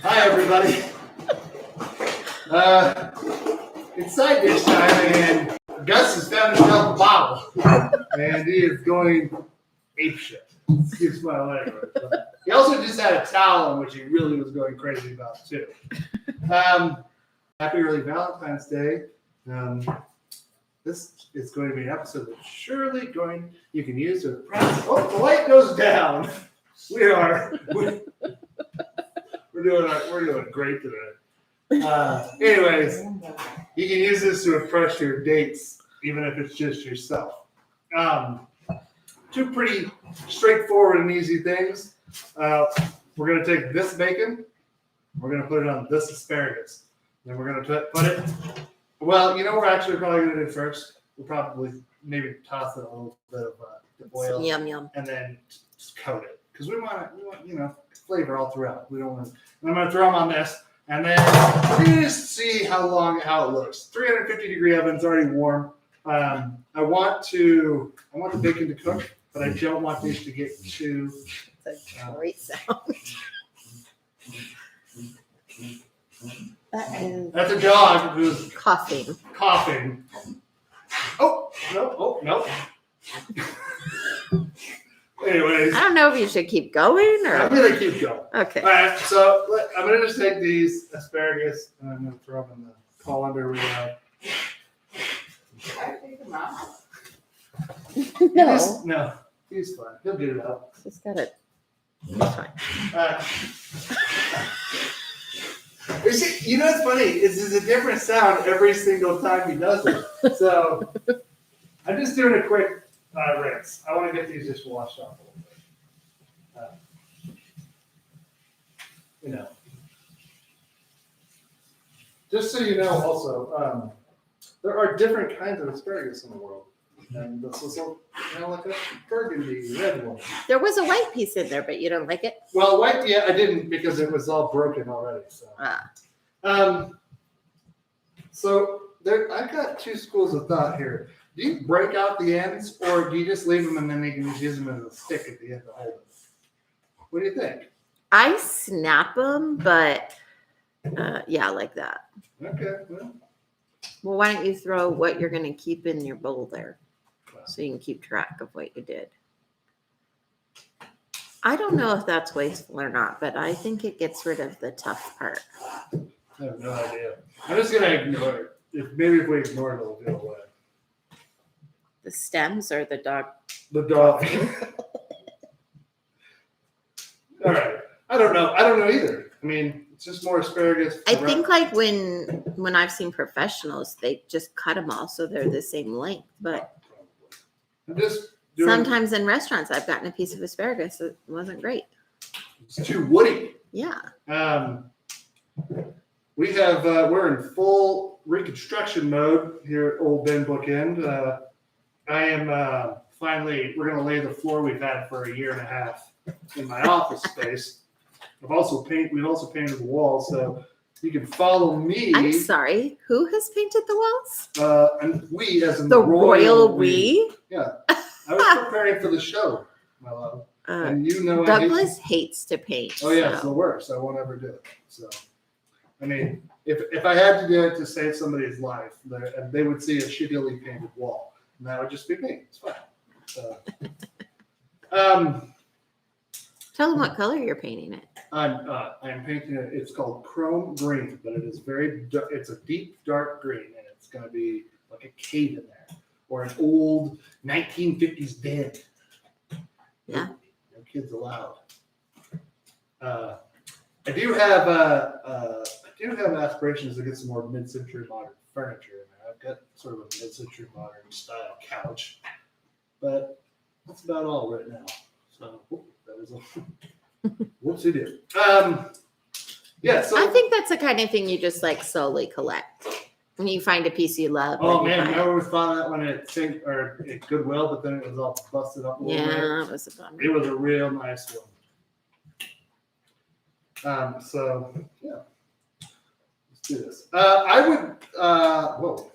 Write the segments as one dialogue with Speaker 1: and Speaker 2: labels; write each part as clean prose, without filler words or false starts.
Speaker 1: Hi, everybody. It's side dish time, and Gus has found himself a bottle, and he is going apeshit. Excuse my language. But he also just had a towel, which he really was going crazy about too. Happy early Valentine's Day. This is going to be an episode that's surely you can use to practice. Oh, the light goes down. We're doing great today. Anyways, you can use this to impress your dates, even if it's just yourself. Two pretty straightforward and easy things. We're going to take this bacon, we're going to put it on this asparagus. Then we're going to put it, well, you know what we're actually probably going to do first? We'll probably maybe toss it a little bit of oil.
Speaker 2: Yum.
Speaker 1: And then just coat it. Because we want flavor all throughout. We don't want to. I'm going to throw them on this, and then we're just see how it looks. 350 degree oven's already warm. I want the bacon to cook, but I don't want these to get too.
Speaker 2: That's a great sound.
Speaker 1: That's a dog who's
Speaker 2: coughing.
Speaker 1: Oh no. Anyways,
Speaker 2: I don't know if you should keep going or.
Speaker 1: I'm gonna keep going.
Speaker 2: Okay.
Speaker 1: All right, so I'm gonna just take these asparagus and I'm gonna throw them in the colander we have.
Speaker 3: Can I take them out?
Speaker 2: No.
Speaker 1: He's fine. He'll get it out.
Speaker 2: He's got it. It's fine.
Speaker 1: You know what's funny? It's a different sound every single time he does it. So I'm just doing a quick rinse. I want to get these just washed off a little bit. Just so you know, also, there are different kinds of asparagus in the world. And this is like a burgundy red one.
Speaker 2: There was a white piece in there, but you don't like it?
Speaker 1: Well, white, yeah, I didn't because it was all broken already. So, I've got two schools of thought here. Do you break out the ends, or do you just leave them and then you can just use them as a stick at the end to hold it? What do you think?
Speaker 2: I snap them, but like that.
Speaker 1: Okay.
Speaker 2: Well, why don't you throw what you're going to keep in your bowl there so you can keep track of what you did. I don't know if that's wasteful or not, but I think it gets rid of the tough part.
Speaker 1: I have no idea. I'm just going to ignore it. If we ignore it, it'll go away.
Speaker 2: The stems or the dog?
Speaker 1: The dog. All right. I don't know either. I mean, it's just more asparagus.
Speaker 2: I think like when I've seen professionals, they just cut them all so they're the same length. But sometimes in restaurants, I've gotten a piece of asparagus that wasn't great.
Speaker 1: It's too woody.
Speaker 2: Yeah.
Speaker 1: We're in full reconstruction mode here at Old Ben Bookend. I am we're going to lay the floor we've had for a year and a half in my office space. We've also painted the walls, so you can follow me.
Speaker 2: I'm sorry, who has painted the walls?
Speaker 1: And we, as in
Speaker 2: the royal we.
Speaker 1: Yeah, I was preparing for the show, my love. And
Speaker 2: Douglas hates to paint.
Speaker 1: Oh yeah, it's the worst. I won't ever do it. So, I mean, if I had to do it to save somebody's life, they would see a shittily painted wall, and that would just be me. It's fine. So,
Speaker 2: tell them what color you're painting it.
Speaker 1: I'm painting it. It's called chrome green, but it is it's a deep dark green, and it's going to be like a cave in there, or an old 1950s bed.
Speaker 2: Yeah.
Speaker 1: No kids allowed. I do have aspirations to get some more mid-century modern furniture in there. I've got sort of a mid-century modern style couch, but that's about all right now. So that was a whoopsie did. Yeah. So
Speaker 2: I think that's the kind of thing you just like slowly collect. When you find a piece you love.
Speaker 1: Oh man, remember we found that one at Goodwill, but then it was all busted up a little bit.
Speaker 2: Yeah, it was a bummer.
Speaker 1: It was a real nice one. So yeah. Let's do this. I would whoa.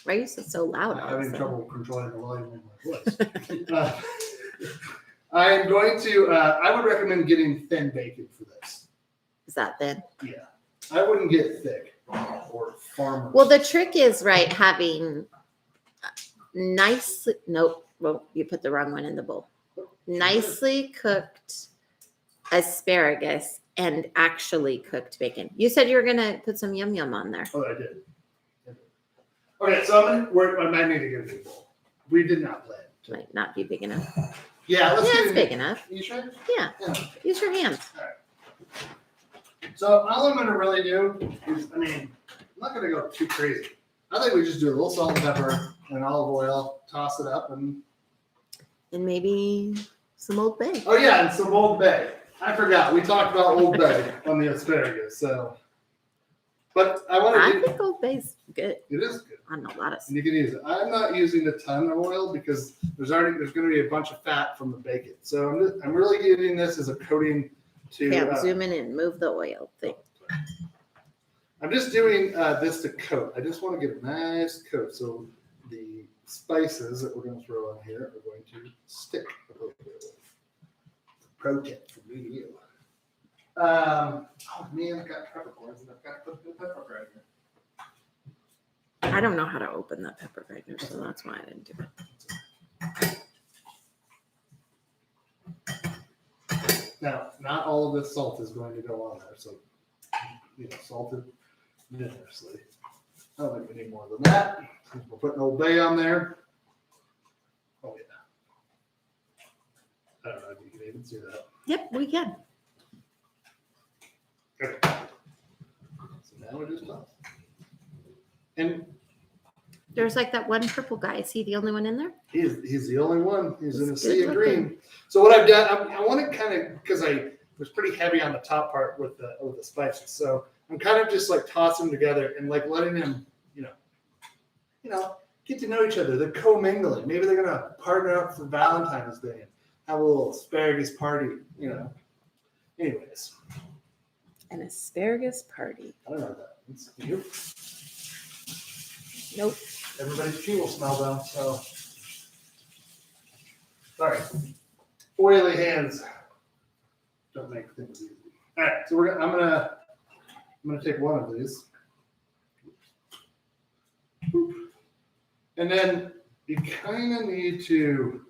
Speaker 2: Why are you so loud?
Speaker 1: I'm having trouble controlling the volume of my voice. I am going to. I would recommend getting thin bacon for this.
Speaker 2: Is that thin?
Speaker 1: Yeah. I wouldn't get thick or farmer.
Speaker 2: Well, the trick is, right, having nicely, nope, well, you put the wrong one in the bowl. Nicely cooked asparagus and actually cooked bacon. You said you were going to put some yum yum on there.
Speaker 1: Oh, I did. Okay, so I might need to get a new bowl. We did not plan.
Speaker 2: Might not be big enough.
Speaker 1: Yeah, let's
Speaker 2: Yeah,
Speaker 1: get
Speaker 2: it's
Speaker 1: a
Speaker 2: big
Speaker 1: new-
Speaker 2: enough.
Speaker 1: You sure?
Speaker 2: Yeah.
Speaker 1: Yeah.
Speaker 2: Use your hands.
Speaker 1: So all I'm gonna really do is, I'm not gonna go too crazy. I think we just do a little salt and pepper and olive oil, toss it up, and
Speaker 2: And maybe some Old Bay.
Speaker 1: oh yeah, and some Old Bay. I forgot we talked about Old Bay on the asparagus. So, but I want
Speaker 2: I
Speaker 1: to do.
Speaker 2: think Old Bay's good
Speaker 1: It is good.
Speaker 2: on a lot of
Speaker 1: And
Speaker 2: stuff.
Speaker 1: you can use it. I'm not using a ton of oil because there's going to be a bunch of fat from the bacon. So I'm really using this as a coating to.
Speaker 2: Okay, I'm zooming in. Move the oil thing.
Speaker 1: I'm just doing this to coat. I just want to get a nice coat. So the spices that we're going to throw on here are going to stick appropriately. Pro tip from me to you. Oh man, I got peppercorns and I've got to put the pepper right here.
Speaker 2: I don't know how to open that pepper grinder, so that's why I didn't do it.
Speaker 1: Now, not all of this salt is going to go on there, so salted generously. I don't think we need more than that. We're putting Old Bay on there. Oh yeah. I don't know if you can even see that.
Speaker 2: Yep, we can.
Speaker 1: Okay. So now we just toss. And
Speaker 2: There's like that one purple guy. Is he the only one in there?
Speaker 1: he's the only one. He's in a
Speaker 2: It's
Speaker 1: sea
Speaker 2: good
Speaker 1: of
Speaker 2: looking.
Speaker 1: green. So what I've done, I want to kind of, because I was pretty heavy on the top part with the spices. So I'm kind of just like tossing them together and like letting them, get to know each other. They're co-mingling. Maybe they're gonna partner up for Valentine's Day and have a little asparagus party. Anyways,
Speaker 2: An asparagus party.
Speaker 1: I don't know what that means. You?
Speaker 2: Nope.
Speaker 1: Everybody's pee will smell though. So sorry. Oily hands don't make things easy. All right, so I'm gonna take one of these, and then you kind of need to.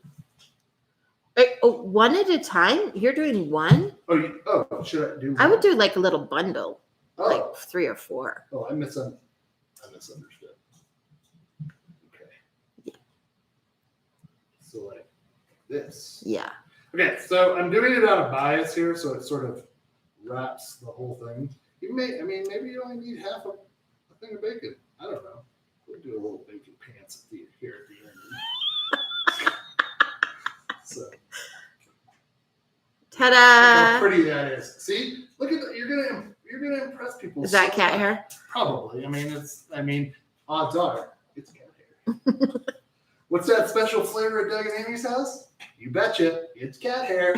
Speaker 2: Wait, one at a time? You're doing one?
Speaker 1: Should I do?
Speaker 2: I would do like a little bundle, like
Speaker 1: Oh,
Speaker 2: 3 or 4.
Speaker 1: I misunderstood. Okay.
Speaker 2: Yeah.
Speaker 1: So like this.
Speaker 2: Yeah.
Speaker 1: Okay, so I'm doing it out of bias here, so it sort of wraps the whole thing. Maybe you only need half a thing of bacon. I don't know. We'll do a little bacon pants here at the end. So
Speaker 2: Ta-da!
Speaker 1: how pretty that is. See, look at that. You're gonna impress people.
Speaker 2: Is that
Speaker 1: so
Speaker 2: cat
Speaker 1: much.
Speaker 2: hair?
Speaker 1: Probably. Odds are it's cat hair. What's that special flavor at Doug and Amy's house? You betcha, it's cat hair.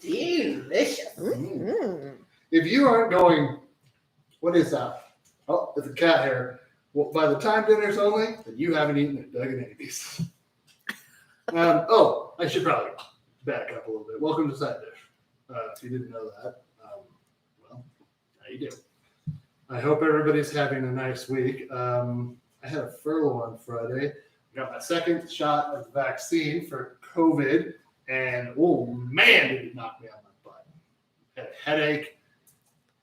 Speaker 1: Delicious.
Speaker 2: Mm.
Speaker 1: If you aren't going, what is that? Oh, it's a cat hair. Well, by the time dinner's only, then you haven't eaten at Doug and Amy's. I should probably back up a little bit. Welcome to Side Dish. If you didn't know that, now you do. I hope everybody's having a nice week. I had a furlough on Friday. I got my second shot of the vaccine for COVID, and oh man, did it knock me on my butt. Had a headache.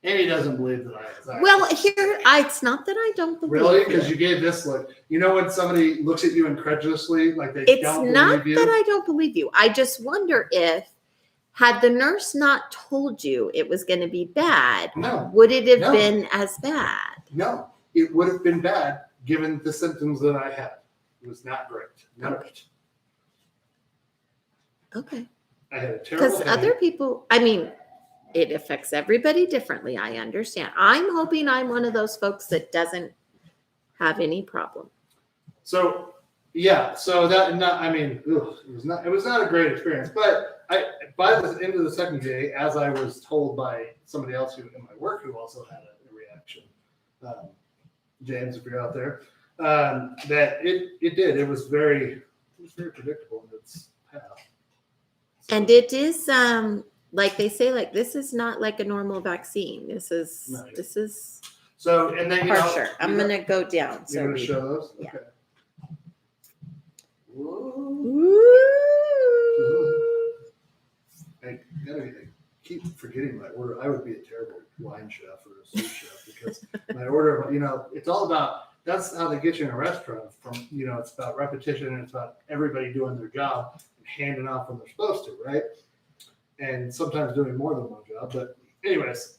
Speaker 1: Amy doesn't believe that I have.
Speaker 2: Well, it's not that I don't believe
Speaker 1: Really?
Speaker 2: you.
Speaker 1: Because you gave this look. You know when somebody looks at you incredulously, like they
Speaker 2: It's
Speaker 1: don't
Speaker 2: not
Speaker 1: believe you?
Speaker 2: that I don't believe you. I just wonder if, had the nurse not told you it was going to be bad,
Speaker 1: No.
Speaker 2: would it have
Speaker 1: No.
Speaker 2: been as bad?
Speaker 1: No, it would have been bad given the symptoms that I had. It was not great. None of it.
Speaker 2: Okay.
Speaker 1: I had a terrible
Speaker 2: Because
Speaker 1: headache.
Speaker 2: other people, it affects everybody differently. I understand. I'm hoping I'm one of those folks that doesn't have any problem.
Speaker 1: So yeah, so that it was not a great experience. But by the end of the second day, as I was told by somebody else who in my work who also had a reaction, James, if you're out there, that it did. It was very predictable in its path. So,
Speaker 2: And it is like they say, like this is not like a normal vaccine. This is
Speaker 1: Nice.
Speaker 2: this is
Speaker 1: So, and then
Speaker 2: harsher. I'm gonna go down.
Speaker 1: You're
Speaker 2: So
Speaker 1: gonna
Speaker 2: we,
Speaker 1: show those?
Speaker 2: yeah.
Speaker 1: Okay.
Speaker 3: Ooh.
Speaker 2: Woo!
Speaker 1: I keep forgetting my order. I would be a terrible wine chef or a sous chef because my order, it's all about, that's how they get you in a restaurant from, it's about repetition and it's about everybody doing their job and handing off when they're supposed to, right? And sometimes doing more than one job. But anyways,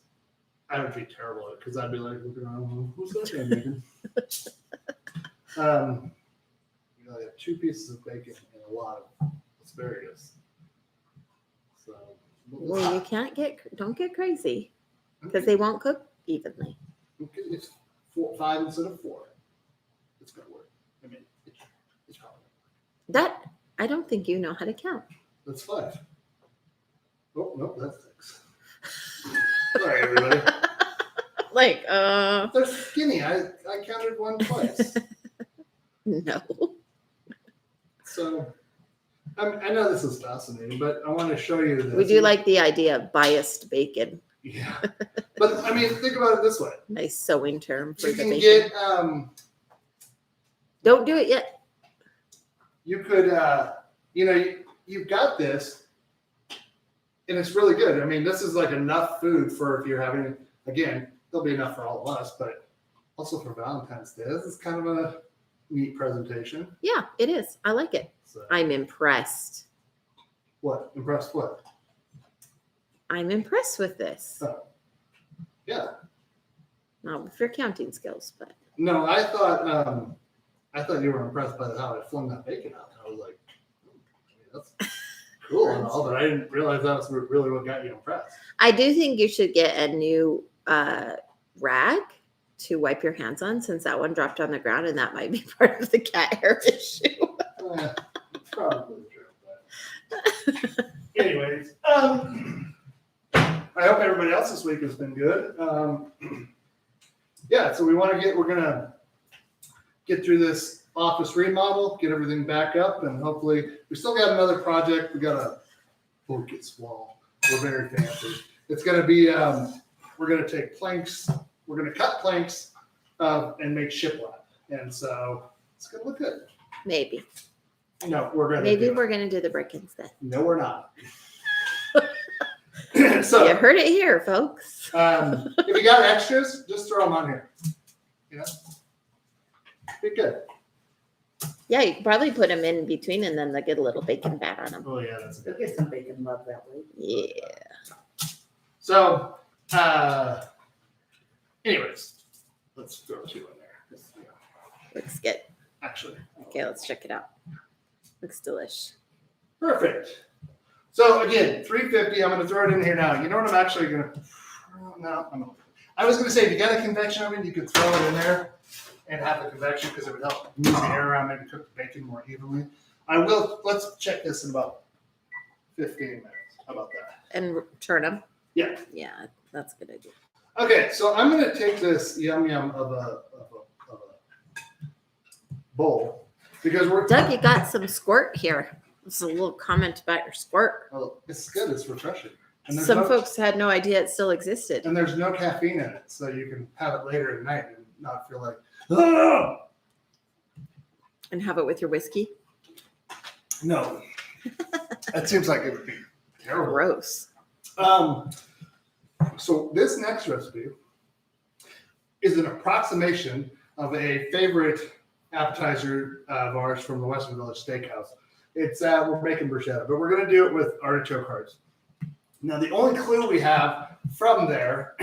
Speaker 1: I would be terrible at it because I'd be like, looking around, who's that guy making? I have 2 pieces of bacon and a lot of asparagus. So,
Speaker 2: Well, you don't get crazy because they won't cook evenly.
Speaker 1: It's 5 instead of 4. It's gonna work. I mean, it's probably
Speaker 2: That I don't think you know how to count.
Speaker 1: that's 5. Oh no, that's 6. Sorry, everybody.
Speaker 2: Like,
Speaker 1: They're skinny. I counted 1 twice.
Speaker 2: no.
Speaker 1: So I know this is fascinating, but I want to show you this.
Speaker 2: We do like the idea of biased bacon.
Speaker 1: Yeah, but I mean, think about it this way.
Speaker 2: Nice sewing term for
Speaker 1: You
Speaker 2: the
Speaker 1: can
Speaker 2: bacon.
Speaker 1: get
Speaker 2: Don't do it yet.
Speaker 1: you could you've got this and it's really good. I mean, this is like enough food for if you're having, again, there'll be enough for all of us, but also for Valentine's Day. This is kind of a neat presentation.
Speaker 2: Yeah, it is. I like it.
Speaker 1: So,
Speaker 2: I'm impressed.
Speaker 1: what? Impressed what?
Speaker 2: I'm impressed with this.
Speaker 1: Oh. Yeah.
Speaker 2: Not with your counting skills, but
Speaker 1: No, I thought you were impressed by how I flung that bacon out. I was like, that's cool and all, but I didn't realize that was really what got you impressed.
Speaker 2: I do think you should get a new rag to wipe your hands on since that one dropped on the ground and that might be part of the cat hair issue.
Speaker 1: It's probably true. But anyways, I hope everybody else this week has been good. Yeah, so we're gonna get through this office remodel, get everything back up, and hopefully we still got another project. We got a focus wall. We're very fancy. It's gonna be we're gonna take planks, we're gonna cut planks and make shiplap. And so it's gonna look good.
Speaker 2: Maybe.
Speaker 1: No, we're gonna
Speaker 2: Maybe
Speaker 1: do
Speaker 2: we're gonna do the brick instead.
Speaker 1: No, we're not. So
Speaker 2: You heard it here, folks.
Speaker 1: if you got extras, just throw them on here. Be good.
Speaker 2: Yeah, you can probably put them in between and then they'll get a little bacon fat on them.
Speaker 1: Oh yeah, that's
Speaker 3: You'll
Speaker 1: good.
Speaker 3: get some bacon love that way.
Speaker 2: Yeah.
Speaker 1: So, anyways, let's throw 2 in there.
Speaker 2: Looks good.
Speaker 1: Actually,
Speaker 2: Okay, let's check it out. Looks delish.
Speaker 1: perfect. So again, $3.50. I'm going to throw it in here now. You know what I'm actually going to? No, I was going to say, if you got a convection oven, you could throw it in there and have the convection because it would help move the air around, maybe cook the bacon more evenly. I will. Let's check this in about 15 minutes. How about that?
Speaker 2: And turn them.
Speaker 1: Yeah.
Speaker 2: Yeah, that's a good idea.
Speaker 1: Okay, so I'm going to take this yum of a bowl because we're.
Speaker 2: Doug, you got some squirt here. This is a little comment about your squirt.
Speaker 1: Well, it's good. It's refreshing. And there's
Speaker 2: Some
Speaker 1: no,
Speaker 2: folks had no idea it still existed.
Speaker 1: and there's no caffeine in it, so you can have it later at night and not feel like, oh
Speaker 2: And have it with your whiskey.
Speaker 1: no. That seems like it would be terrible.
Speaker 2: Gross.
Speaker 1: So this next recipe is an approximation of a favorite appetizer of ours from the Western Village Steakhouse. It's we're making bruschetta, but we're going to do it with artichoke hearts. Now, the only clue we have from there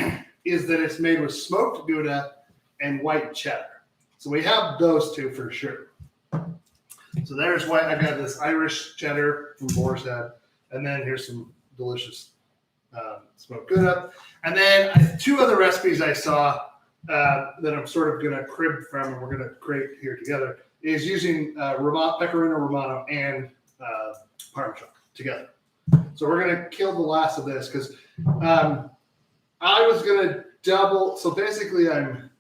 Speaker 1: is that it's made with smoked Gouda and white cheddar. So we have those 2 for sure. So there's white. I got this Irish cheddar from Boar's Head, and then here's some delicious smoked Gouda. And then 2 other recipes I saw that I'm sort of going to crib from, and we're going to create here together, is using pecorino romano and Parmesan together. So we're going to kill the last of this because I was going to double. So basically, I'm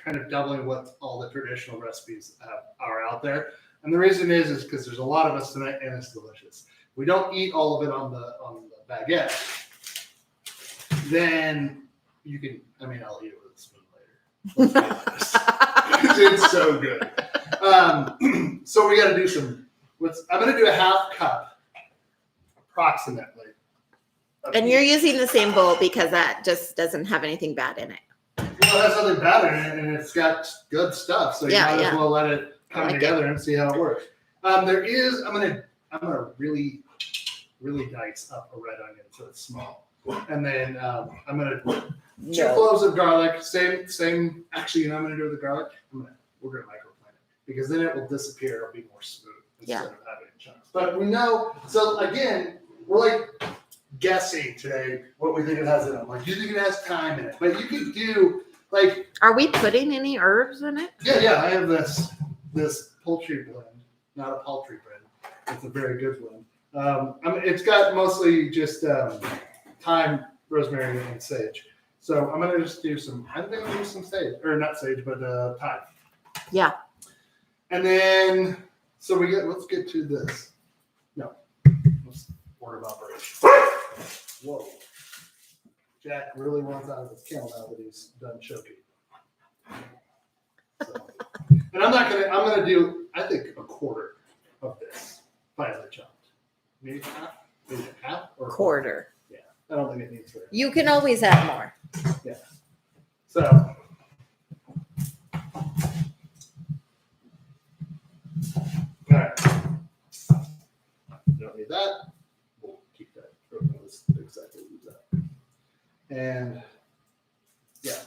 Speaker 1: kind of doubling what all the traditional recipes are out there. And the reason is because there's a lot of us tonight, and it's delicious. We don't eat all of it on the baguette, then you can. I mean, I'll eat it with a spoon later. Let's be honest. It's so good. So we got to do some. I'm going to do a half cup, approximately.
Speaker 2: And you're using the same bowl because that just doesn't have anything bad in it.
Speaker 1: Well, it has something bad in it, and it's got good stuff. So you might as well let it come together and see how it works. There is. I'm gonna really dice up a red onion so it's small, and then I'm gonna 2 cloves of garlic. Same. Actually, I'm gonna do with the garlic. We're gonna microplane it because then it will disappear. It'll be more smooth instead of having chunks. But we know. So again, we're like guessing today what we think it has in it. Like, do you think it has thyme in it? But you could do like.
Speaker 2: Are we putting any herbs in it?
Speaker 1: Yeah. I have this poultry blend, not a paltry blend. It's a very good blend. It's got mostly just thyme, rosemary, and sage. So I'm gonna just do some. I'm gonna do some sage, or not sage, but thyme.
Speaker 2: Yeah.
Speaker 1: And then, let's get to this. No, let's order of operation. Whoa. Jack really wants out of his kennel now that he's done choking. So, and I'm gonna do, I think, a quarter of this finely chopped. Maybe half or
Speaker 2: Quarter.
Speaker 1: Yeah, I don't think it needs very much.
Speaker 2: You can always add more.
Speaker 1: Yeah. So. All right. Don't need that. We'll keep that. Let's exactly use that. And yeah.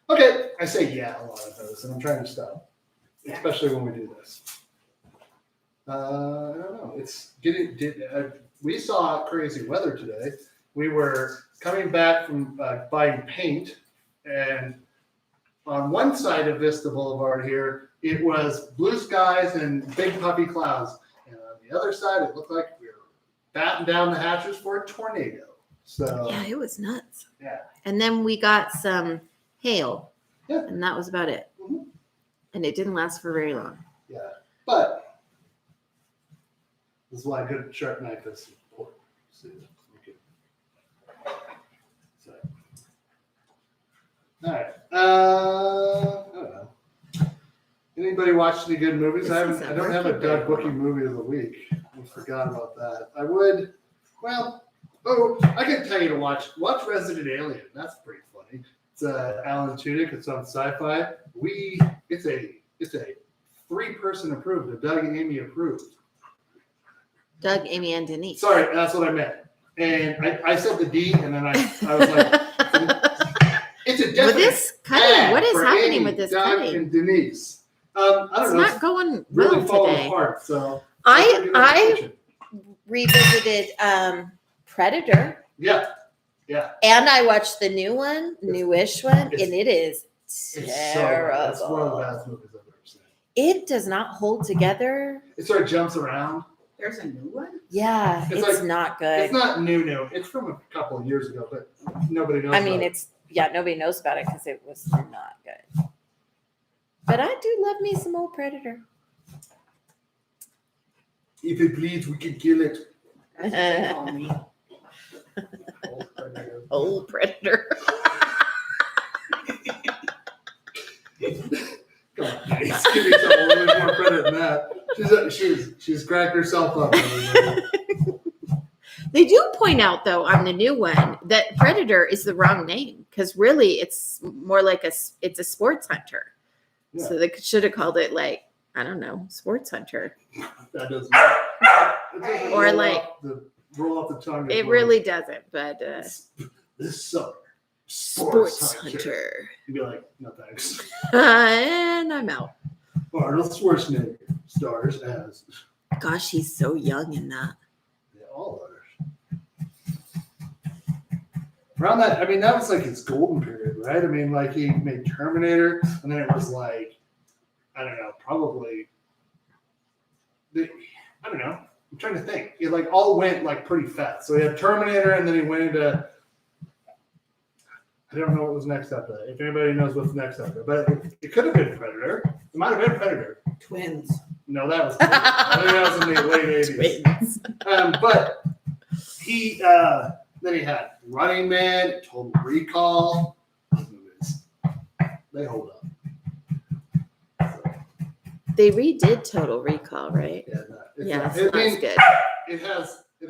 Speaker 1: Okay. I say yeah a lot of those, and I'm trying to stop, especially when we do this. I don't know. It's getting. We saw crazy weather today. We were coming back from buying paint, and on one side of Vista Boulevard here, it was blue skies and big puffy clouds. And on the other side, it looked like we were batting down the hatches for a tornado. So
Speaker 2: Yeah, it was nuts.
Speaker 1: yeah.
Speaker 2: And then we got some hail.
Speaker 1: Yeah.
Speaker 2: And that was about it.
Speaker 1: Mhm.
Speaker 2: And it didn't last for very long.
Speaker 1: Yeah. But this is why a good sharp knife is important. See, okay. So, all right. I don't know. Anybody watched any good movies? I don't have a Doug Bookie movie of the week. I forgot about that. I would. Well, I can tell you to watch Resident Alien. That's pretty funny. It's Alan Tudyk. It's on Sci-Fi. It's a 3-person approved. A Doug and Amy approved.
Speaker 2: Doug, Amy, and Denise.
Speaker 1: Sorry, that's what I meant. And I said the D, and then I was like, it's a definite.
Speaker 2: With this cutting, what is
Speaker 1: for
Speaker 2: happening
Speaker 1: Amy,
Speaker 2: with this
Speaker 1: Doug,
Speaker 2: cutting?
Speaker 1: and Denise. I don't
Speaker 2: It's
Speaker 1: know.
Speaker 2: not going
Speaker 1: really
Speaker 2: well
Speaker 1: falling
Speaker 2: today.
Speaker 1: apart. So
Speaker 2: I revisited Predator.
Speaker 1: Yeah.
Speaker 2: And I watched the new one, newish one, and it is
Speaker 1: It's so
Speaker 2: terrible.
Speaker 1: bad. It's one of the best movies I've ever seen.
Speaker 2: It does not hold together.
Speaker 1: It sort of jumps around.
Speaker 3: There's a new one?
Speaker 2: Yeah,
Speaker 1: It's
Speaker 2: it's
Speaker 1: like-
Speaker 2: not good.
Speaker 1: It's not new. It's from a couple of years ago, but nobody knows.
Speaker 2: I mean,
Speaker 1: about it.
Speaker 2: nobody knows about it because it was not good. But I do love me some old Predator.
Speaker 1: If it bleeds, we can kill it.
Speaker 3: That's what they call me.
Speaker 2: Old Predator.
Speaker 1: Come on, Denise. Give yourself a little bit more credit than that. She's cracked herself up. Everybody.
Speaker 2: They do point out, though, on the new one that Predator is the wrong name because really it's more like it's a sports hunter.
Speaker 1: Yeah.
Speaker 2: So they should have called it like, I don't know, Sports Hunter.
Speaker 1: That doesn't. It doesn't
Speaker 2: Or
Speaker 1: roll
Speaker 2: like-
Speaker 1: roll off the tongue.
Speaker 2: It really doesn't, but
Speaker 1: This summer.
Speaker 2: Sports Hunter.
Speaker 1: You'd be like, no thanks.
Speaker 2: And I'm out.
Speaker 1: Arnold Schwarzenegger stars as
Speaker 2: Gosh, he's so young in that.
Speaker 1: they all are. Around that, I mean, that was like his golden period, right? I mean, like he made Terminator, and then it was like, I don't know, probably. I don't know. I'm trying to think. It like all went like pretty fast. So he had Terminator, and then he went into. I don't know what was next up there. If anybody knows what's next up there, but it could have been Predator. It might have been Predator.
Speaker 3: Twins.
Speaker 1: No, that was. I think that was in the late '80s.
Speaker 2: Twins.
Speaker 1: But he Then he had Running Man, Total Recall. Those movies, they hold up. So,
Speaker 2: They redid Total Recall, right?
Speaker 1: yeah, no, it's
Speaker 2: Yeah,
Speaker 1: not-
Speaker 2: that's good.
Speaker 1: It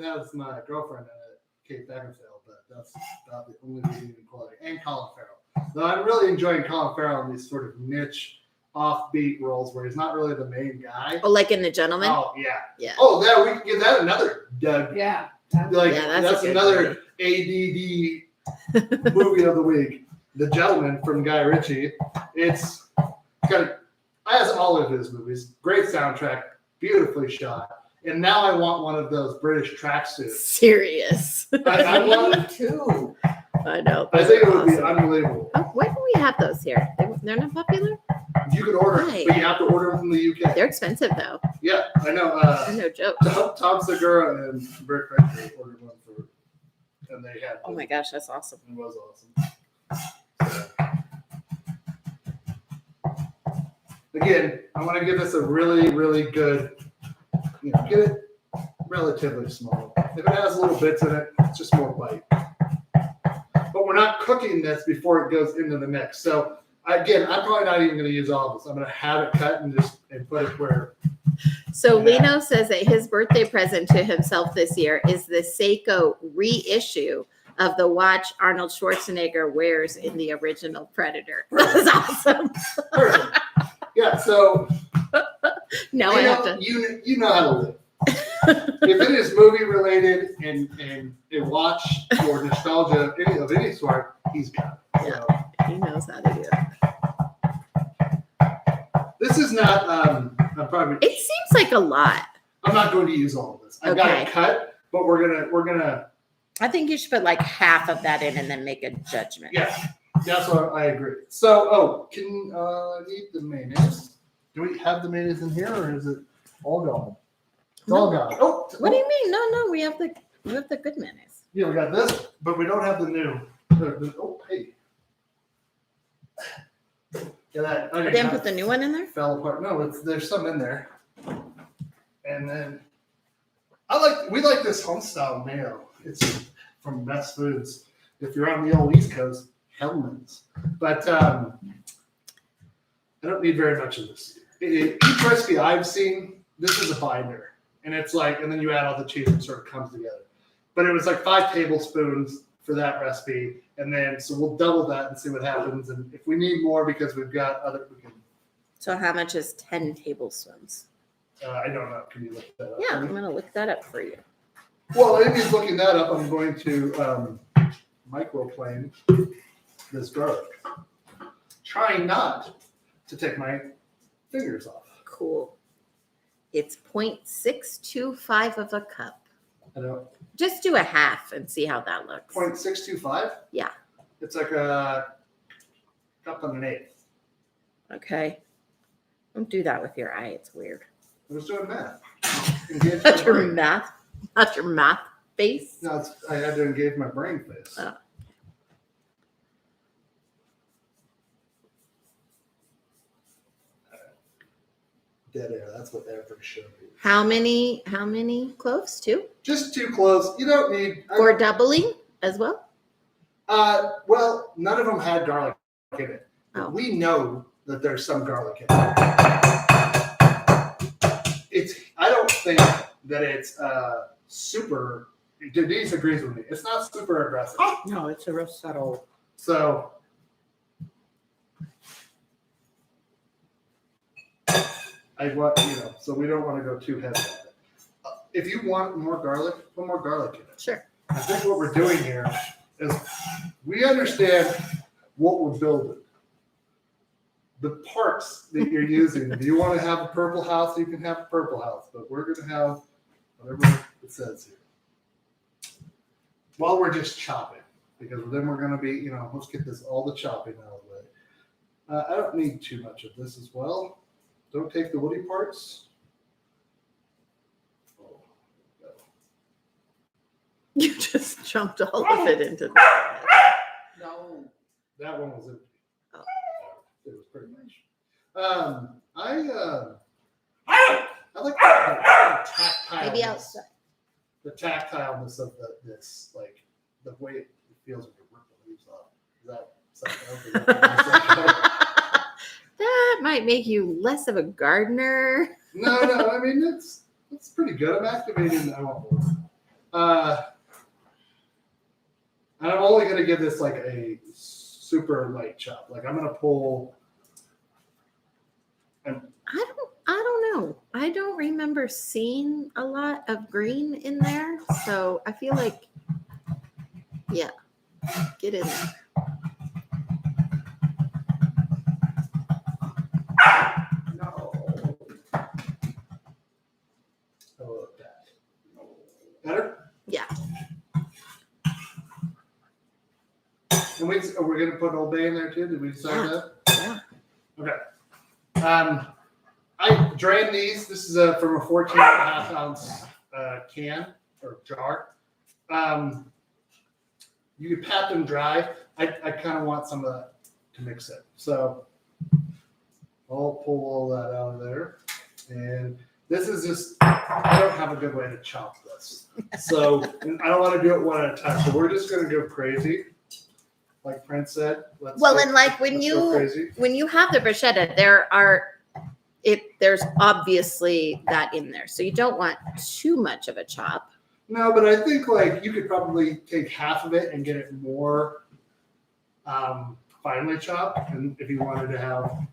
Speaker 1: has my girlfriend in it, Kate Beckinsale, but that's about the only redeeming quality. And Colin Farrell. Though I'm really enjoying Colin Farrell in these sort of niche, offbeat roles where he's not really the main guy.
Speaker 2: Oh, like in The Gentleman?
Speaker 1: Oh yeah.
Speaker 2: Yeah.
Speaker 1: Oh, that we can give that another Doug.
Speaker 3: Yeah.
Speaker 1: Like
Speaker 2: Yeah, that's
Speaker 1: that's
Speaker 2: a good
Speaker 1: another ADD movie of the week. The Gentleman from Guy Ritchie. It's has all of his movies. Great soundtrack, beautifully shot. And now I want one of those British tracksuits.
Speaker 2: Serious.
Speaker 1: I want.
Speaker 3: Me too.
Speaker 2: I know.
Speaker 1: I
Speaker 2: those
Speaker 1: think it
Speaker 2: are
Speaker 1: would be
Speaker 2: awesome.
Speaker 1: unbelievable.
Speaker 2: Oh, why don't we have those here? They're not popular?
Speaker 1: You could order,
Speaker 2: Right.
Speaker 1: but you have to order them from the UK.
Speaker 2: They're expensive, though.
Speaker 1: Yeah, I know.
Speaker 2: They're no joke.
Speaker 1: Tom Segura and Bert Kreischer ordered one for, and they had.
Speaker 2: Oh my gosh, that's awesome.
Speaker 1: It was awesome. Again, I want to give this a really, really good, get it relatively small. If it has little bits in it, it's just more bite. But we're not cooking this before it goes into the mix. So again, I'm probably not even going to use all of this. I'm going to have it cut and put it where.
Speaker 2: So
Speaker 1: Yeah.
Speaker 2: Lino says that his birthday present to himself this year is the Seiko reissue of the watch Arnold Schwarzenegger wears in the original Predator. That's awesome.
Speaker 1: Perfect. Yeah. So
Speaker 2: Now I have to.
Speaker 1: you know how to live. If it is movie related and a watch or nostalgia of any sort, he's got it.
Speaker 2: Yeah.
Speaker 1: So,
Speaker 2: He knows how to do it.
Speaker 1: this is not. I'm
Speaker 2: It seems like a lot.
Speaker 1: not going to use all of this. I've got
Speaker 2: Okay.
Speaker 1: it cut, but we're gonna.
Speaker 2: I think you should put like half of that in and then make a judgment.
Speaker 1: Yeah, that's what I agree. So, I need the mayonnaise. Do we have the mayonnaise in here, or is it all gone? It's all gone. Oh,
Speaker 2: What do you mean? No, we have the good mayonnaise.
Speaker 1: Yeah, we got this, but we don't have the new. Oh, hey. Yeah, that
Speaker 2: I didn't put the new one in there.
Speaker 1: fell apart. No, there's some in there. And then we like this home style mayo. It's from Best Foods. If you're on the old East Coast, Hellman's. But I don't need very much of this. Each recipe I've seen, this is a binder. And it's like, and then you add all the cheese and it sort of comes together. But it was like 5 tablespoons for that recipe. And then, so we'll double that and see what happens. And if we need more because we've got we can,
Speaker 2: So how much is 10 tablespoons?
Speaker 1: I don't know. Can you look that up?
Speaker 2: Yeah, I'm gonna look that up for you.
Speaker 1: Well, if he's looking that up, I'm going to microplane this garlic. Trying not to take my fingers off.
Speaker 2: Cool. It's 0.625 of a cup.
Speaker 1: I know.
Speaker 2: Just do a half and see how that looks.
Speaker 1: 0.625?
Speaker 2: Yeah.
Speaker 1: It's like a cup and an eighth.
Speaker 2: Okay. Don't do that with your eye. It's weird.
Speaker 1: I was doing math. Engage
Speaker 2: Not
Speaker 1: my
Speaker 2: your
Speaker 1: brain.
Speaker 2: math. Not your math face.
Speaker 1: No, I had to engage my brain face.
Speaker 2: Oh.
Speaker 1: Dead air. That's what that for sure is.
Speaker 2: How many cloves? 2?
Speaker 1: Just 2 cloves. You don't need.
Speaker 2: Or doubling as well?
Speaker 1: Well, none of them had garlic in it.
Speaker 2: Oh.
Speaker 1: We know that there's some garlic in it. I don't think that it's super. Denise agrees with me. It's not super aggressive.
Speaker 3: No, it's a real subtle.
Speaker 1: So so we don't want to go too heavy on it. If you want more garlic, put more garlic in it.
Speaker 2: Sure.
Speaker 1: I think what we're doing here is we understand what we're building. The parts that you're using. If you want to have a purple house, you can have a purple house, but we're going to have whatever it says here. While we're just chopping, because then we're going to be, let's get all the chopping out of the way. I don't need too much of this as well. Don't take the woody parts. Oh, no.
Speaker 2: You just jumped all of it into that.
Speaker 3: No.
Speaker 1: That one was empty.
Speaker 2: Oh.
Speaker 1: It was pretty much. I like the tactile.
Speaker 2: Maybe outside.
Speaker 1: The tactileness of this, like the way it feels when you rip the leaves off. Is that something else?
Speaker 2: That might make you less of a gardener.
Speaker 1: No. I mean, it's pretty good. I'm activating. I want more. And I'm only going to give this like a super light chop. Like I'm going to pull. And
Speaker 2: I don't know. I don't remember seeing a lot of green in there, so I feel like, yeah, get in there.
Speaker 1: no. Oh, that. Better?
Speaker 2: Yeah.
Speaker 1: And we're going to put Old Bay in there too. Did we decide that?
Speaker 2: Yeah.
Speaker 1: Okay. I drained these. This is from a 14.5 ounce can or jar. You could pat them dry. I kind of want some of that to mix it. So I'll pull all that out of there. And this is just, I don't have a good way to chop this. So and I don't want to do it one at a time. So we're just going to go crazy. Like Prince said.
Speaker 2: And like when you have the bruschetta, there's obviously that in there. So you don't want too much of a chop.
Speaker 1: No, but I think like you could probably take half of it and get it more finely chopped. And if you wanted to have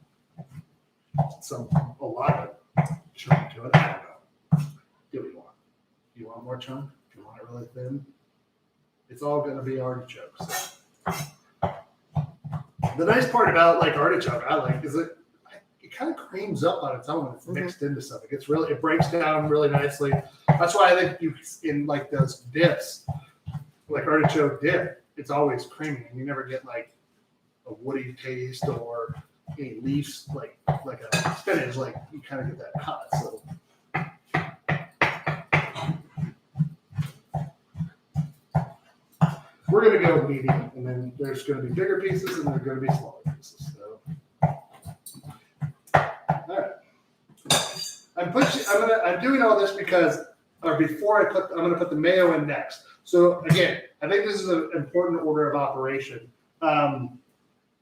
Speaker 1: a lot of chunk to it, I don't know. Do what you want. You want more chunk? If you want it really thin, it's all going to be artichokes. The nice part about like artichoke, I like, is it kind of creams up on its own when it's mixed into stuff. It breaks down really nicely. That's why I think you in like those dips, like artichoke dip, it's always creamy, and you never get like a woody taste or any leaves like a spinach. Like you kind of get that cut. So. We're going to go medium, and then there's going to be bigger pieces, and there's going to be smaller pieces. So, all right. I'm doing all this because, or before I'm going to put the mayo in next. So again, I think this is an important order of operation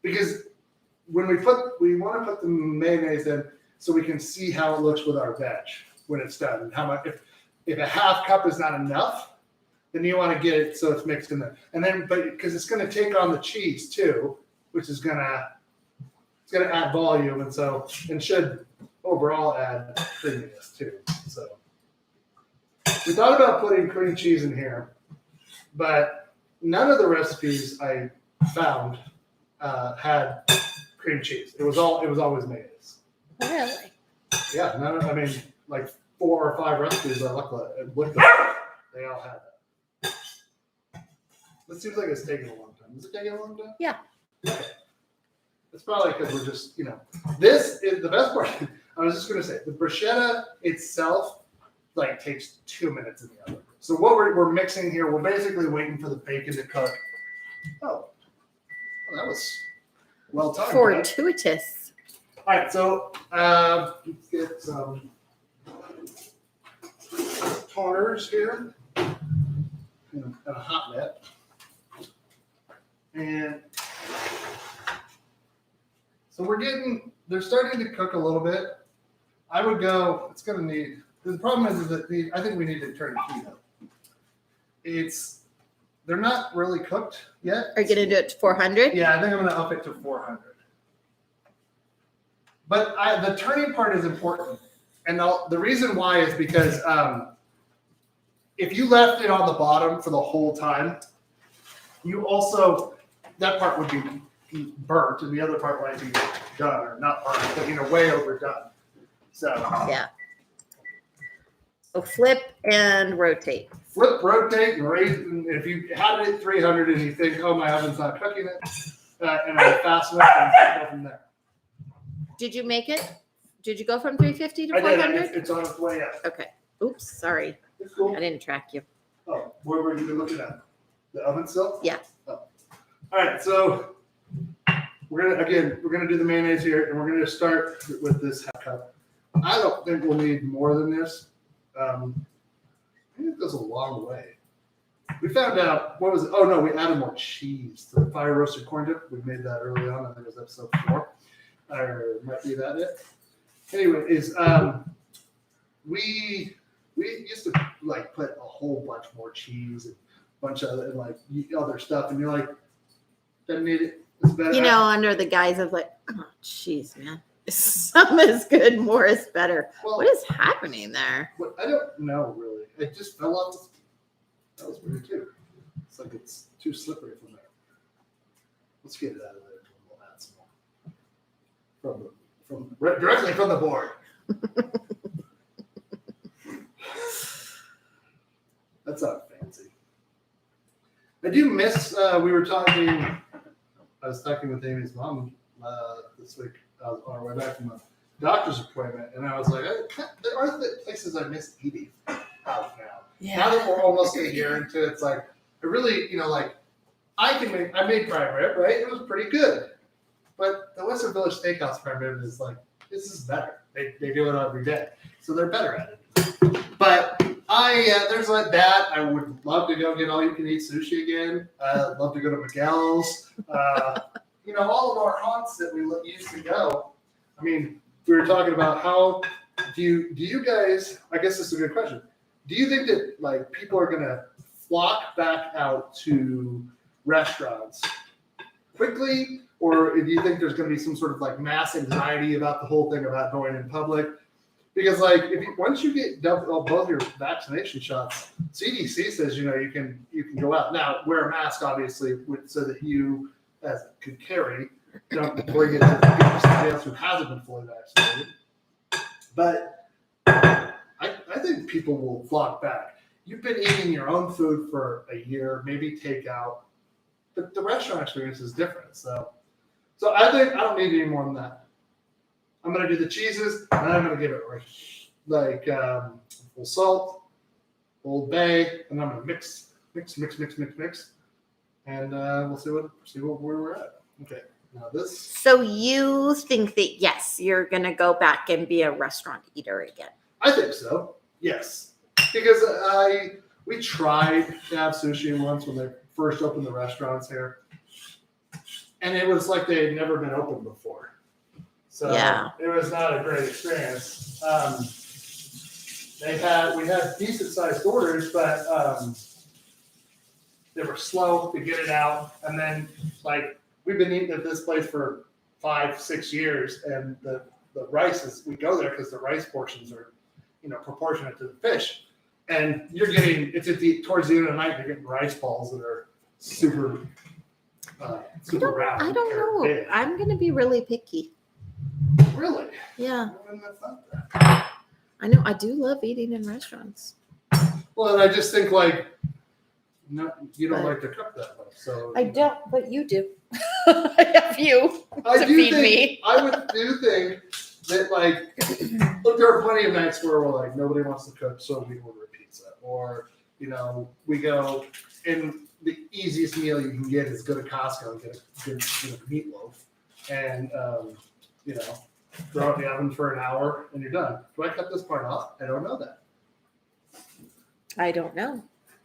Speaker 1: because when we want to put the mayonnaise in, so we can see how it looks with our veg when it's done, and how much. If a half cup is not enough, then you want to get it so it's mixed in there. And then, but because it's going to take on the cheese too, which is going to add volume, and should overall add creaminess too. So we thought about putting cream cheese in here, but none of the recipes I found had cream cheese. It was always mayonnaise.
Speaker 2: Really?
Speaker 1: Yeah, I mean, like 4 or 5 recipes I looked at, they all had that. It seems like it's taking a long time. Is it taking a long time?
Speaker 2: Yeah.
Speaker 1: Okay. It's probably because we're just, this is the best part. I was just going to say, the bruschetta itself, like, takes 2 minutes in the oven. So what we're mixing here, we're basically waiting for the bacon to cook. Oh, well, that was well timed.
Speaker 2: Fortuitous.
Speaker 1: All right, so let's get some toners here and a hot net. And so they're starting to cook a little bit. I would go, the problem is that I think we need to turn the heat up. They're not really cooked yet.
Speaker 2: Are you going to do it to 400?
Speaker 1: Yeah, I think I'm going to up it to 400. But the turning part is important. And the reason why is because if you left it on the bottom for the whole time, that part would be burnt, and the other part might be done, or not burnt, but way overdone. So
Speaker 2: Yeah. So flip and rotate.
Speaker 1: Flip, rotate, and raise. And if you had it at 300 and you think, oh, my oven's not cooking it, and I'm fast enough, then go from there.
Speaker 2: Did you make it? Did you go from 350 to
Speaker 1: I
Speaker 2: 400?
Speaker 1: did. It's on its way up.
Speaker 2: Okay. Oops, sorry.
Speaker 1: It's cool.
Speaker 2: I didn't track you.
Speaker 1: Oh, where were you looking at? The oven still?
Speaker 2: Yeah.
Speaker 1: Oh. All right, so we're gonna do the mayonnaise here, and we're gonna start with this half cup. I don't think we'll need more than this. I think it goes a long way. we found out what was it? Oh no, we added more cheese to the fire roasted corn dip. We made that early on. I think it was episode 4, or might be that it. Anyway, we used to like put a whole bunch more cheese and a bunch of other stuff, and you're like, doesn't need it. It's better.
Speaker 2: You know, under the guise of like, oh, jeez, man. Some is good, more is better.
Speaker 1: Well,
Speaker 2: What is happening there?
Speaker 1: I don't know really. It just fell off. That was weird too. It's like it's too slippery from there. Let's get it out of there. We'll add some more directly from the board. That's not fancy. I do miss. I was talking with Amy's mom this week on our way back from a doctor's appointment, and I was like, there are places I miss eating out now.
Speaker 2: Yeah.
Speaker 1: Now that we're almost a year into it, it's like, I really, I made prime rib, right? It was pretty good. But the Western Village Steakhouse prime rib is like, this is better. They do it every day. So they're better at it. But there's like that. I would love to go get all you can eat sushi again. I'd love to go to Miguel's. All of our haunts that we used to go. I mean, we were talking about how do you guys, I guess this is a good question. Do you think that like people are going to flock back out to restaurants quickly, or do you think there's going to be some sort of like mass anxiety about the whole thing about going in public? Because like once you get both your vaccination shots, CDC says you can go out now. Wear a mask, obviously, so that you could carry. Don't bring it to somebody else who hasn't been fully vaccinated. But I think people will flock back. You've been eating your own food for a year, maybe takeout, but the restaurant experience is different. So I think I don't need any more than that. I'm gonna do the cheeses, and I'm gonna give it full salt, Old Bay, and I'm gonna mix, and we'll see where we're at. Okay, now this.
Speaker 2: So you think that, yes, you're going to go back and be a restaurant eater again?
Speaker 1: I think so. Yes, because we tried to have sushi once when they first opened the restaurants here, and it was like they had never been open before. So
Speaker 2: yeah.
Speaker 1: It was not a great experience. We had decent sized orders, but they were slow to get it out. And then we've been eating at this place for 5-6 years, and the rice is, we go there because the rice portions are, proportionate to the fish. And you're getting, towards the end of the night, you're getting rice balls that are super round.
Speaker 2: I don't know.
Speaker 1: Big.
Speaker 2: I'm going to be really picky.
Speaker 1: Really?
Speaker 2: Yeah.
Speaker 1: I thought that.
Speaker 2: I know. I do love eating in restaurants.
Speaker 1: Well, and I just think no, you don't like to cook that much, so
Speaker 2: I don't, but you do. I have you to feed me.
Speaker 1: I would do think that look, there are plenty of nights where we're like nobody wants to cook, so we order a pizza, or we go and the easiest meal you can get is go to Costco and get a meatloaf, and throw it in the oven for an hour, and you're done. Do I cut this part off? I don't know that.
Speaker 2: I don't know.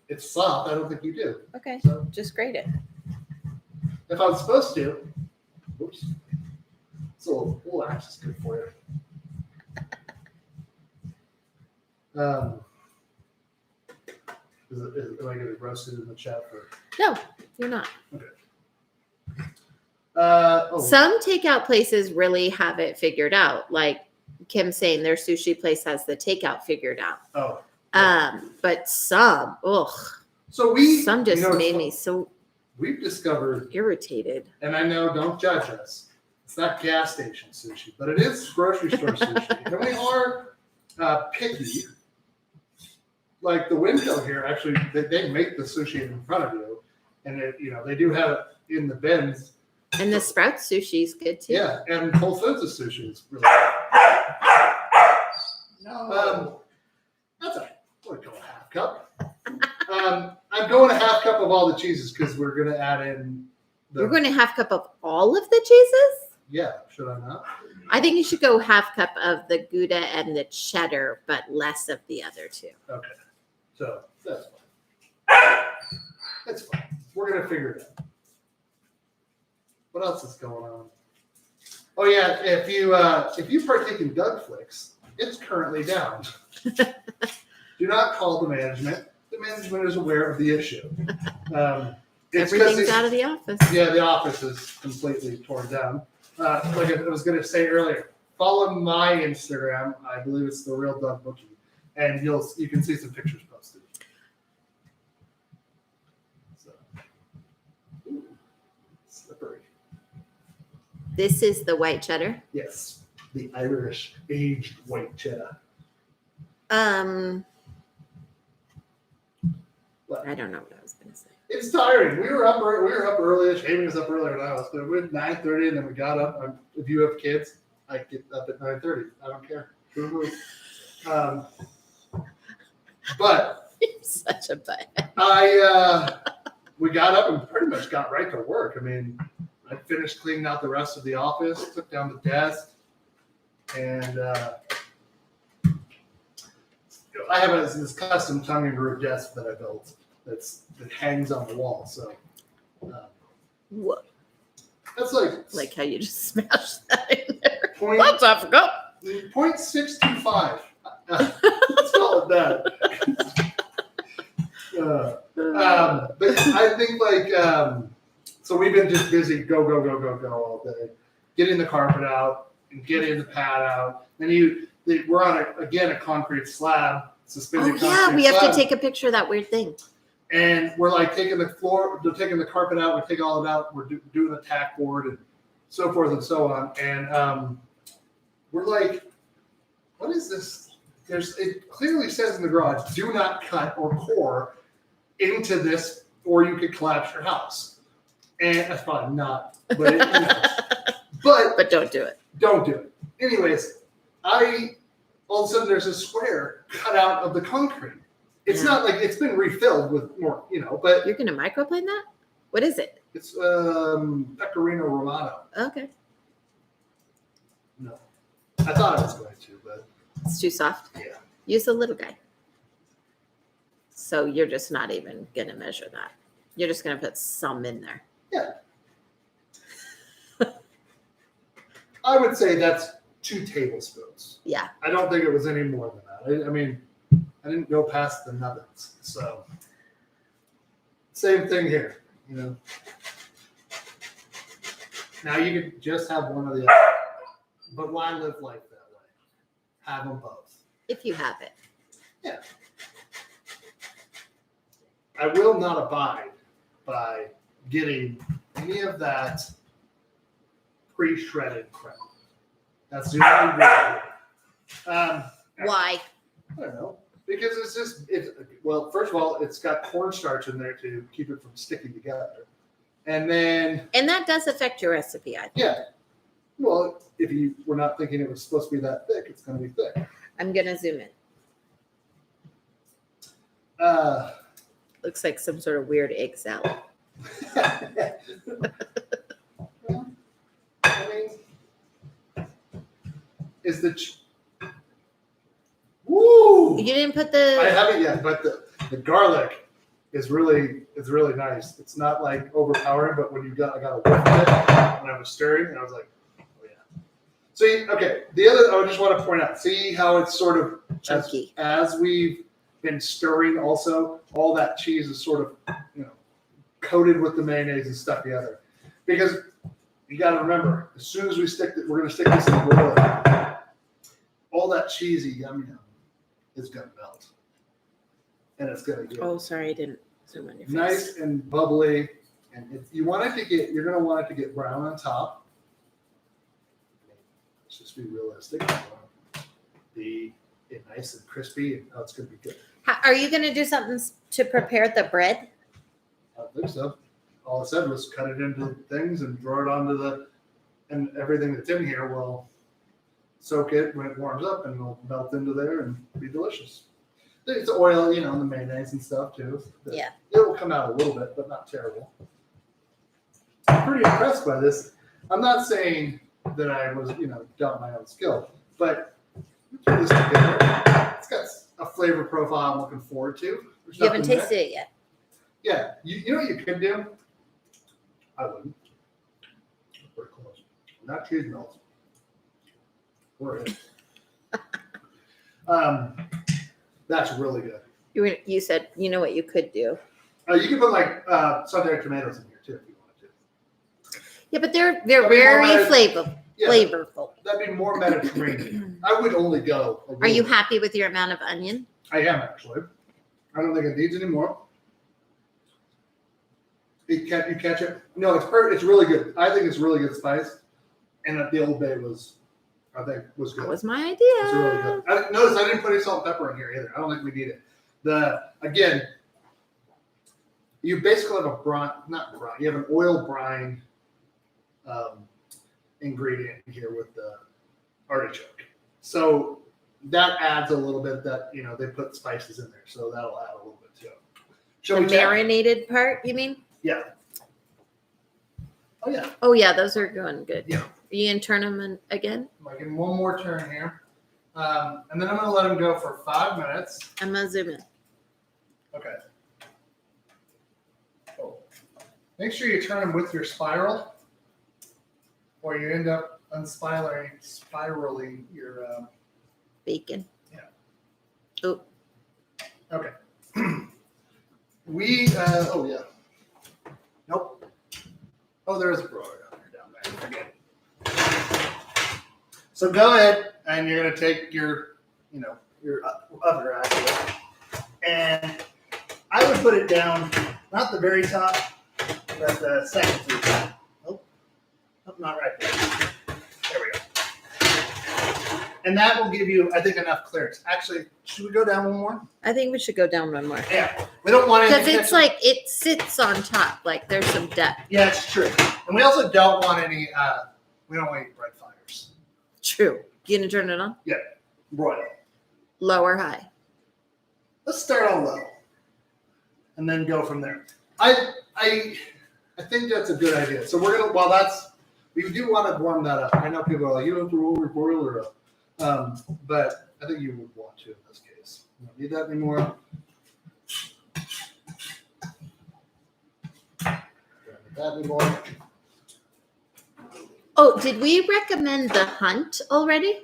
Speaker 1: It's soft. I don't think you do.
Speaker 2: Okay,
Speaker 1: So
Speaker 2: just grate it.
Speaker 1: if I'm supposed to, oops. So a little axe is good for you. Am I going to be roasted in the chat for?
Speaker 2: No, you're not.
Speaker 1: Okay.
Speaker 2: Some takeout places really have it figured out. Like Kim saying their sushi place has the takeout figured out.
Speaker 1: Oh.
Speaker 2: But some,
Speaker 1: So
Speaker 2: some just made me so
Speaker 1: we've discovered,
Speaker 2: irritated.
Speaker 1: and I know, don't judge us. It's not gas station sushi, but it is grocery store sushi. And we are picky. Like the window here, actually, they make the sushi in front of you, and they do have it in the bins.
Speaker 2: And the Sprout sushi is good too.
Speaker 1: Yeah, and Whole Foods of sushi is really good.
Speaker 3: No.
Speaker 1: That's all right. We'll go a half cup. I'm going a half cup of all the cheeses because we're going to add in
Speaker 2: You're going to half cup of all of the cheeses?
Speaker 1: Yeah, should I not?
Speaker 2: I think you should go half cup of the Gouda and the cheddar, but less of the other two.
Speaker 1: Okay, so that's fine. It's fine. We're gonna figure it out. What else is going on? Oh yeah, if you partake in Doug Flicks, it's currently down. Do not call the management. The management is aware of the issue. It's 'cause
Speaker 2: Everything's out of the office.
Speaker 1: Yeah, the office is completely torn down. Like I was going to say earlier, follow my Instagram. I believe it's the real Doug Bookie, and you can see some pictures posted. So, ooh, slippery.
Speaker 2: This is the white cheddar.
Speaker 1: Yes, the Irish aged white cheddar.
Speaker 2: I don't know what I was going to say.
Speaker 1: It's tiring. We were up early. Amy was up earlier than I was. But we went 9:30, and then we got up. If you have kids, I get up at 9:30. I don't care. But
Speaker 2: You're such a butt.
Speaker 1: we got up and pretty much got right to work. I mean, I finished cleaning out the rest of the office, took down the desk, and I have this custom tongue and groove desk that I built that hangs on the wall. So
Speaker 2: Whoa.
Speaker 1: that's like
Speaker 2: How you just smashed that in there.
Speaker 1: point,
Speaker 2: Oops, I forgot.
Speaker 1: 0.625. Let's call it that. But I think so we've been just busy, go all day, getting the carpet out and getting the pad out. Then we're on a concrete slab, suspended
Speaker 2: Oh,
Speaker 1: concrete
Speaker 2: yeah, we have
Speaker 1: slab.
Speaker 2: to take a picture of that weird thing.
Speaker 1: And we're like taking the taking the carpet out, we take all of it out, we're doing the tack board and so forth and so on. And we're like, what is this? It clearly says in the garage, do not cut or core into this or you could collapse your house. And that's probably not, but
Speaker 2: But don't do it.
Speaker 1: don't do it. Anyways, all of a sudden there's a square cut out of the concrete. It's not like it's been refilled with more, but
Speaker 2: You're going to microplane that? What is it?
Speaker 1: it's Pecorino Romano.
Speaker 2: Okay.
Speaker 1: No, I thought I was going to, but
Speaker 2: It's too soft.
Speaker 1: yeah.
Speaker 2: Use the little guy. So you're just not even going to measure that. You're just going to put some in there.
Speaker 1: Yeah. I would say that's 2 tablespoons.
Speaker 2: Yeah.
Speaker 1: I don't think it was any more than that. I mean, I didn't go past the nubbins. So, same thing here, Now you could just have one or the other. But why live life that way? Have them both.
Speaker 2: If you have it.
Speaker 1: Yeah. I will not abide by getting any of that pre-shredded crap. That's the only way.
Speaker 2: Why?
Speaker 1: I don't know. Because well, first of all, it's got cornstarch in there to keep it from sticking together. And then,
Speaker 2: And that does affect your recipe, I think.
Speaker 1: yeah. Well, if you were not thinking it was supposed to be that thick, it's going to be thick.
Speaker 2: I'm going to zoom in. Looks like some sort of weird egg salad.
Speaker 1: Well, I mean, is woo!
Speaker 2: You didn't put
Speaker 1: I
Speaker 2: the...
Speaker 1: haven't yet, but the garlic is really nice. It's not like overpowering, but when I got a whiff of it when I was stirring, and I was like, oh yeah. See, okay. I just want to point out. See how it's sort of
Speaker 2: Chunky.
Speaker 1: as we've been stirring. Also, all that cheese is sort of coated with the mayonnaise and stuck together. Because you got to remember, as soon as we're going to stick this in the broiler. All that cheesy yum is going to melt. And it's going to get
Speaker 2: Oh, sorry, I didn't zoom on your face.
Speaker 1: nice and bubbly. And you're going to want it to get brown on top. Let's just be realistic. Be nice and crispy, and it's going to be good.
Speaker 2: Are you going to do something to prepare the bread?
Speaker 1: I don't think so. All I said was cut it into things and throw it onto and everything that's in here will soak it when it warms up and it'll melt into there and be delicious. There's oil, and the mayonnaise and stuff too.
Speaker 2: Yeah.
Speaker 1: It will come out a little bit, but not terrible. I'm pretty impressed by this. I'm not saying that I was, got my own skill, but put this together. It's got a flavor profile I'm looking forward to. There's
Speaker 2: You haven't
Speaker 1: nothing there.
Speaker 2: tasted it yet.
Speaker 1: Yeah, you know what you could do? I wouldn't. Pretty close. Not cheese melts. We're in. That's really good.
Speaker 2: You said, you know what you could do.
Speaker 1: You can put like sauteed tomatoes in here too if you wanted to.
Speaker 2: Yeah, but they're
Speaker 1: That'd be more
Speaker 2: very
Speaker 1: Yeah,
Speaker 2: flavorful.
Speaker 1: that'd be more Mediterranean. I would only go.
Speaker 2: Are you happy with your amount of onion?
Speaker 1: I am actually. I don't think it needs any more. You catch it? No, it's really good. I think it's really good spice. And the Old Bay was good.
Speaker 2: That was my idea.
Speaker 1: It's really good. Notice I didn't put any salt and pepper in here either. I don't think we need it. You basically have you have an oil brine ingredient here with the artichoke. So that adds a little bit that, they put spices in there. So that'll add a little bit too.
Speaker 2: The marinated part, you mean?
Speaker 1: Yeah. Oh, yeah.
Speaker 2: Oh, yeah, those are going good.
Speaker 1: Yeah.
Speaker 2: Are you going to turn them in again?
Speaker 1: I'm going to give him one more turn here. And then I'm going to let him go for 5 minutes.
Speaker 2: I'm going to zoom in.
Speaker 1: Okay. Oh. Make sure you turn them with your spiral, or you end up spiraling your
Speaker 2: Bacon.
Speaker 1: Yeah.
Speaker 2: Oh,
Speaker 1: Okay. Oh yeah. Nope. Oh, there's a broiler down there. Forget it. So go ahead, and you're gonna take your oven rack here, and I would put it down, not the very top, but the second to the top. Oh, not right there. There we go. And that will give you, I think, enough clearance. Actually, should we go down one more?
Speaker 2: I think we should go down one more.
Speaker 1: Yeah. We don't want
Speaker 2: Because
Speaker 1: any.
Speaker 2: it's like it sits on top. Like there's some depth.
Speaker 1: Yeah, it's true. And we also don't want any, we don't want any bright fires.
Speaker 2: True. You gonna turn it on?
Speaker 1: Broil.
Speaker 2: Low or high?
Speaker 1: Let's start on low. And then go from there. I think that's a good idea. So we're gonna, we do want to warm that up. I know people are like, you don't have to roll your boiler up. But I think you would want to in this case. You don't need that anymore. Don't need that anymore.
Speaker 2: Oh, did we recommend The Hunt already?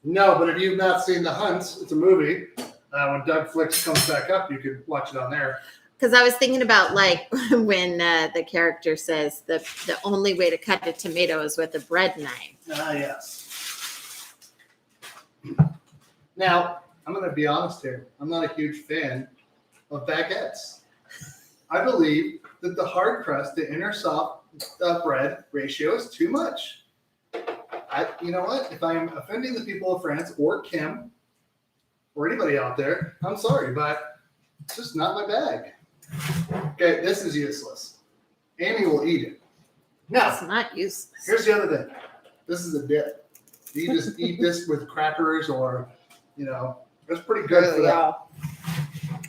Speaker 1: No, but if you've not seen The Hunt, it's a movie. When Doug Flicks comes back up, you can watch it on there.
Speaker 2: Because I was thinking about like when the character says the only way to cut a tomato is with a bread knife.
Speaker 1: Yes. Now, I'm going to be honest here. I'm not a huge fan of baguettes. I believe that the hard crust to inner soft bread ratio is too much. You know what? If I'm offending the people of France or Kim or anybody out there, I'm sorry, but it's just not my bag. Okay, this is useless. Amy will eat it. Now,
Speaker 2: It's not useless.
Speaker 1: here's the other thing. This is a dip. You just eat this with crackers or, it's pretty good for that.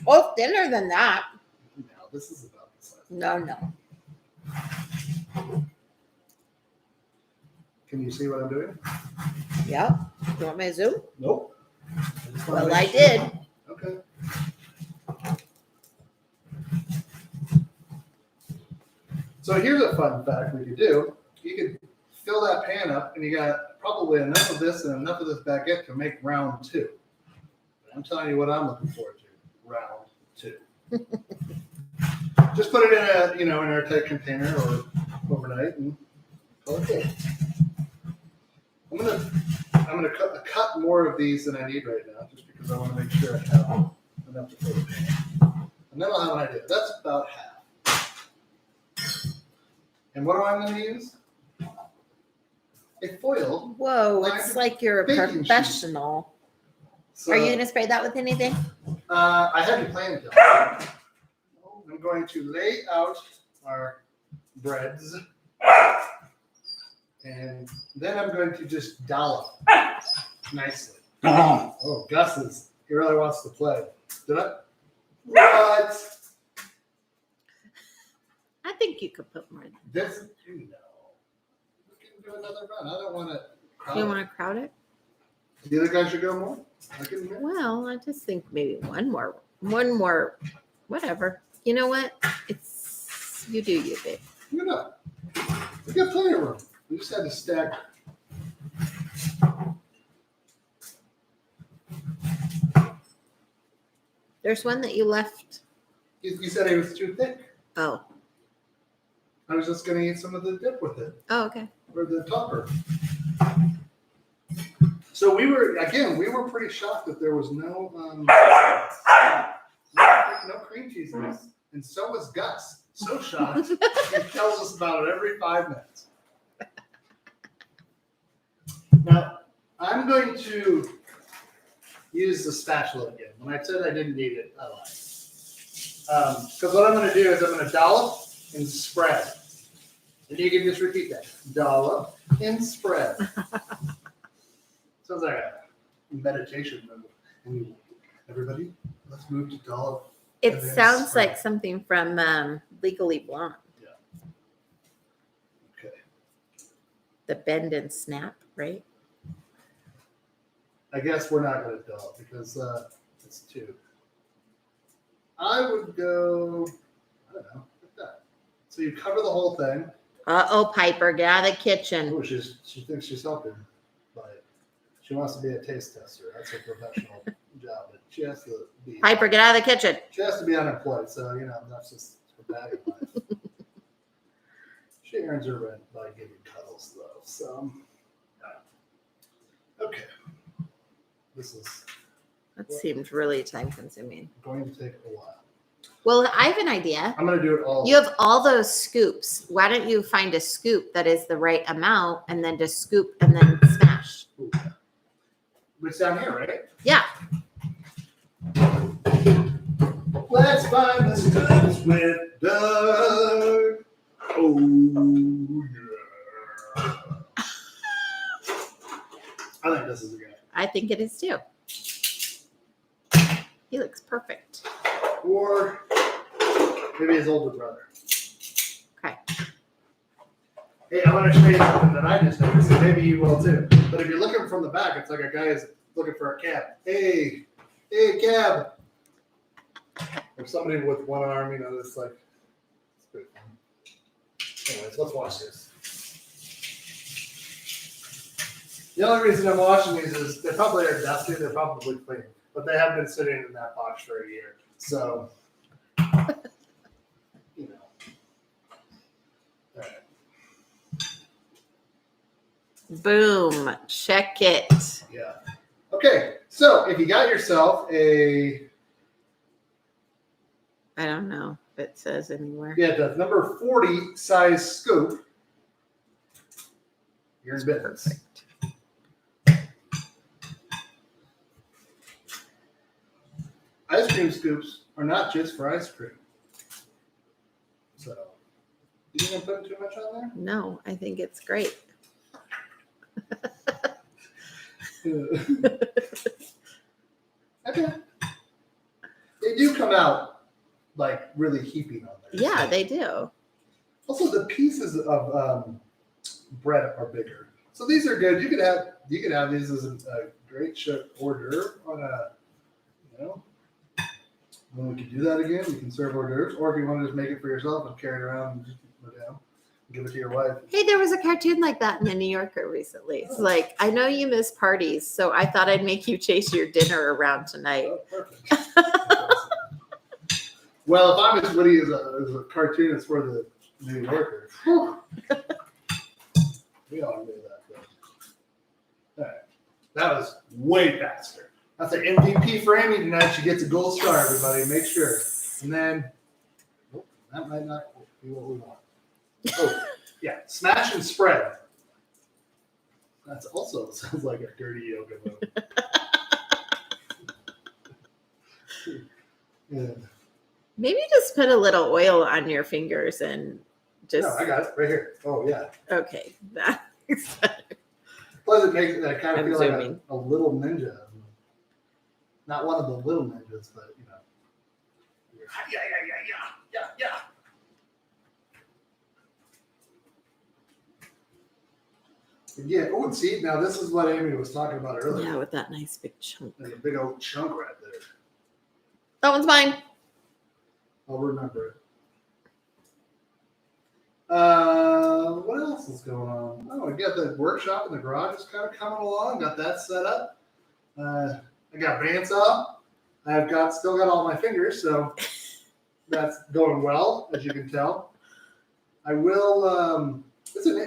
Speaker 2: Oh, thinner than that.
Speaker 1: No, this is about the size.
Speaker 2: No.
Speaker 1: Can you see what I'm doing?
Speaker 2: Yeah. You want me to zoom?
Speaker 1: Nope.
Speaker 2: Well, I did.
Speaker 1: Okay. So here's a fun fact we could do. You could fill that pan up, and you got probably enough of this and enough of this baguette to make round 2. I'm telling you what I'm looking forward to. Round 2. Just put it in an airtight container or overnight and call it good. I'm gonna cut more of these than I need right now, just because I want to make sure I have enough to put it in. And then I'll have an idea. That's about half. And what am I going to use? A foil.
Speaker 2: Whoa, it's like you're a
Speaker 1: baking sheet.
Speaker 2: professional.
Speaker 1: So,
Speaker 2: Are you going to spray that with anything?
Speaker 1: I hadn't planned it. I'm going to lay out our breads. And then I'm going to just dollop nicely. Oh, Gus he really wants to play. Did I? What?
Speaker 2: I think you could put more.
Speaker 1: No. We can do another run. I don't want to.
Speaker 2: You want to crowd it?
Speaker 1: Do you think I should go more?
Speaker 2: Well, I just think maybe one more, whatever. You know what? You do you, babe.
Speaker 1: You know, we got plenty of room. We just had to stack.
Speaker 2: There's one that you left.
Speaker 1: You said it was too thick.
Speaker 2: Oh.
Speaker 1: I was just going to eat some of the dip with it,
Speaker 2: Oh, okay.
Speaker 1: or the topper. So we were pretty shocked that there was no cream cheese in this. And so was Gus. So shocked. He tells us about it every 5 minutes. Now, I'm going to use the spatula again. When I said I didn't need it, I lied. Because what I'm going to do is I'm going to dollop and spread. And you can just repeat that. Dollop and spread. Sounds like a meditation move. And everybody, let's move to dollop.
Speaker 2: It sounds like something from Legally Blonde.
Speaker 1: Yeah. Okay.
Speaker 2: The bend and snap, right?
Speaker 1: I guess we're not going to dollop because it's 2. I would go, I don't know, like that. So you cover the whole thing.
Speaker 2: Uh-oh, Piper, get out of the kitchen.
Speaker 1: Oh, she thinks she's helping, but she wants to be a taste tester. That's her professional job. But she has to be.
Speaker 2: Piper, get out of the kitchen.
Speaker 1: She has to be unemployed, so that's just her bag of life. She earns her rent by giving cuddles, though. So, okay,
Speaker 2: That seemed really time consuming.
Speaker 1: going to take a while.
Speaker 2: Well, I have an idea.
Speaker 1: I'm going to do it all.
Speaker 2: You have all those scoops. Why don't you find a scoop that is the right amount and then just scoop and then smash?
Speaker 1: Ooh. It's down here, right?
Speaker 2: Yeah.
Speaker 1: Let's find the scoops with Doug. Oh, yeah. I think this is a guy.
Speaker 2: I think it is too. He looks perfect.
Speaker 1: Or maybe his older brother.
Speaker 2: Okay.
Speaker 1: Hey, I want to show you something that I just noticed, and maybe you will too. But if you're looking from the back, it's like a guy is looking for a cab. Hey, cab. Or somebody with one arm, it's like, it's pretty fun. Anyways, let's watch this. The only reason I'm watching these is they probably are dusty, they're probably clean, but they have been sitting in that box for a year. So, All right.
Speaker 2: Boom. Check it.
Speaker 1: Yeah. Okay. So if you got yourself I
Speaker 2: don't know if it says anywhere.
Speaker 1: the number 40 size scoop, you're in business.
Speaker 2: Perfect.
Speaker 1: Ice cream scoops are not just for ice cream. So, you gonna put too much on there?
Speaker 2: No, I think it's great.
Speaker 1: Okay. They do come out like really heaping on there.
Speaker 2: Yeah,
Speaker 1: So-
Speaker 2: they do.
Speaker 1: Also, the pieces of bread are bigger, so these are good. You could have these as a great hors d'oeuvre on a, when we could do that again, you can serve hors d'oeuvres, or if you want to just make it for yourself and carry it around and just give it to your wife.
Speaker 2: Hey, there was a cartoon like that in the New Yorker recently. It's like, I know you miss parties, so I thought I'd make you chase your dinner around tonight.
Speaker 1: Oh, perfect. Well, if I'm as witty as a cartoonist for the New Yorker, we all knew that. Though. All right, that was way faster. That's an MVP for Amy tonight. She gets a gold star, everybody. Make sure. And then, that might not be what we want. Oh, yeah. Smash and spread. That's also sounds like a dirty yoga move. Yeah.
Speaker 2: Maybe just put a little oil on your fingers and just.
Speaker 1: No, I got it right here. Oh, yeah.
Speaker 2: Okay. That makes sense.
Speaker 1: Plus, it makes it kind of
Speaker 2: I'm
Speaker 1: feel like
Speaker 2: zooming.
Speaker 1: a little ninja. Not one of the little ninjas, but Yeah. Again, oh, see, now this is what Amy was talking about earlier.
Speaker 2: Yeah, with that nice big chunk.
Speaker 1: There's a big old chunk right there.
Speaker 2: That one's mine.
Speaker 1: I'll remember it. What else is going on? Oh, I got the workshop in the garage is kind of coming along. Got that set up. I got bandsaw. I've still got all my fingers, so that's going well, as you can tell. I will. I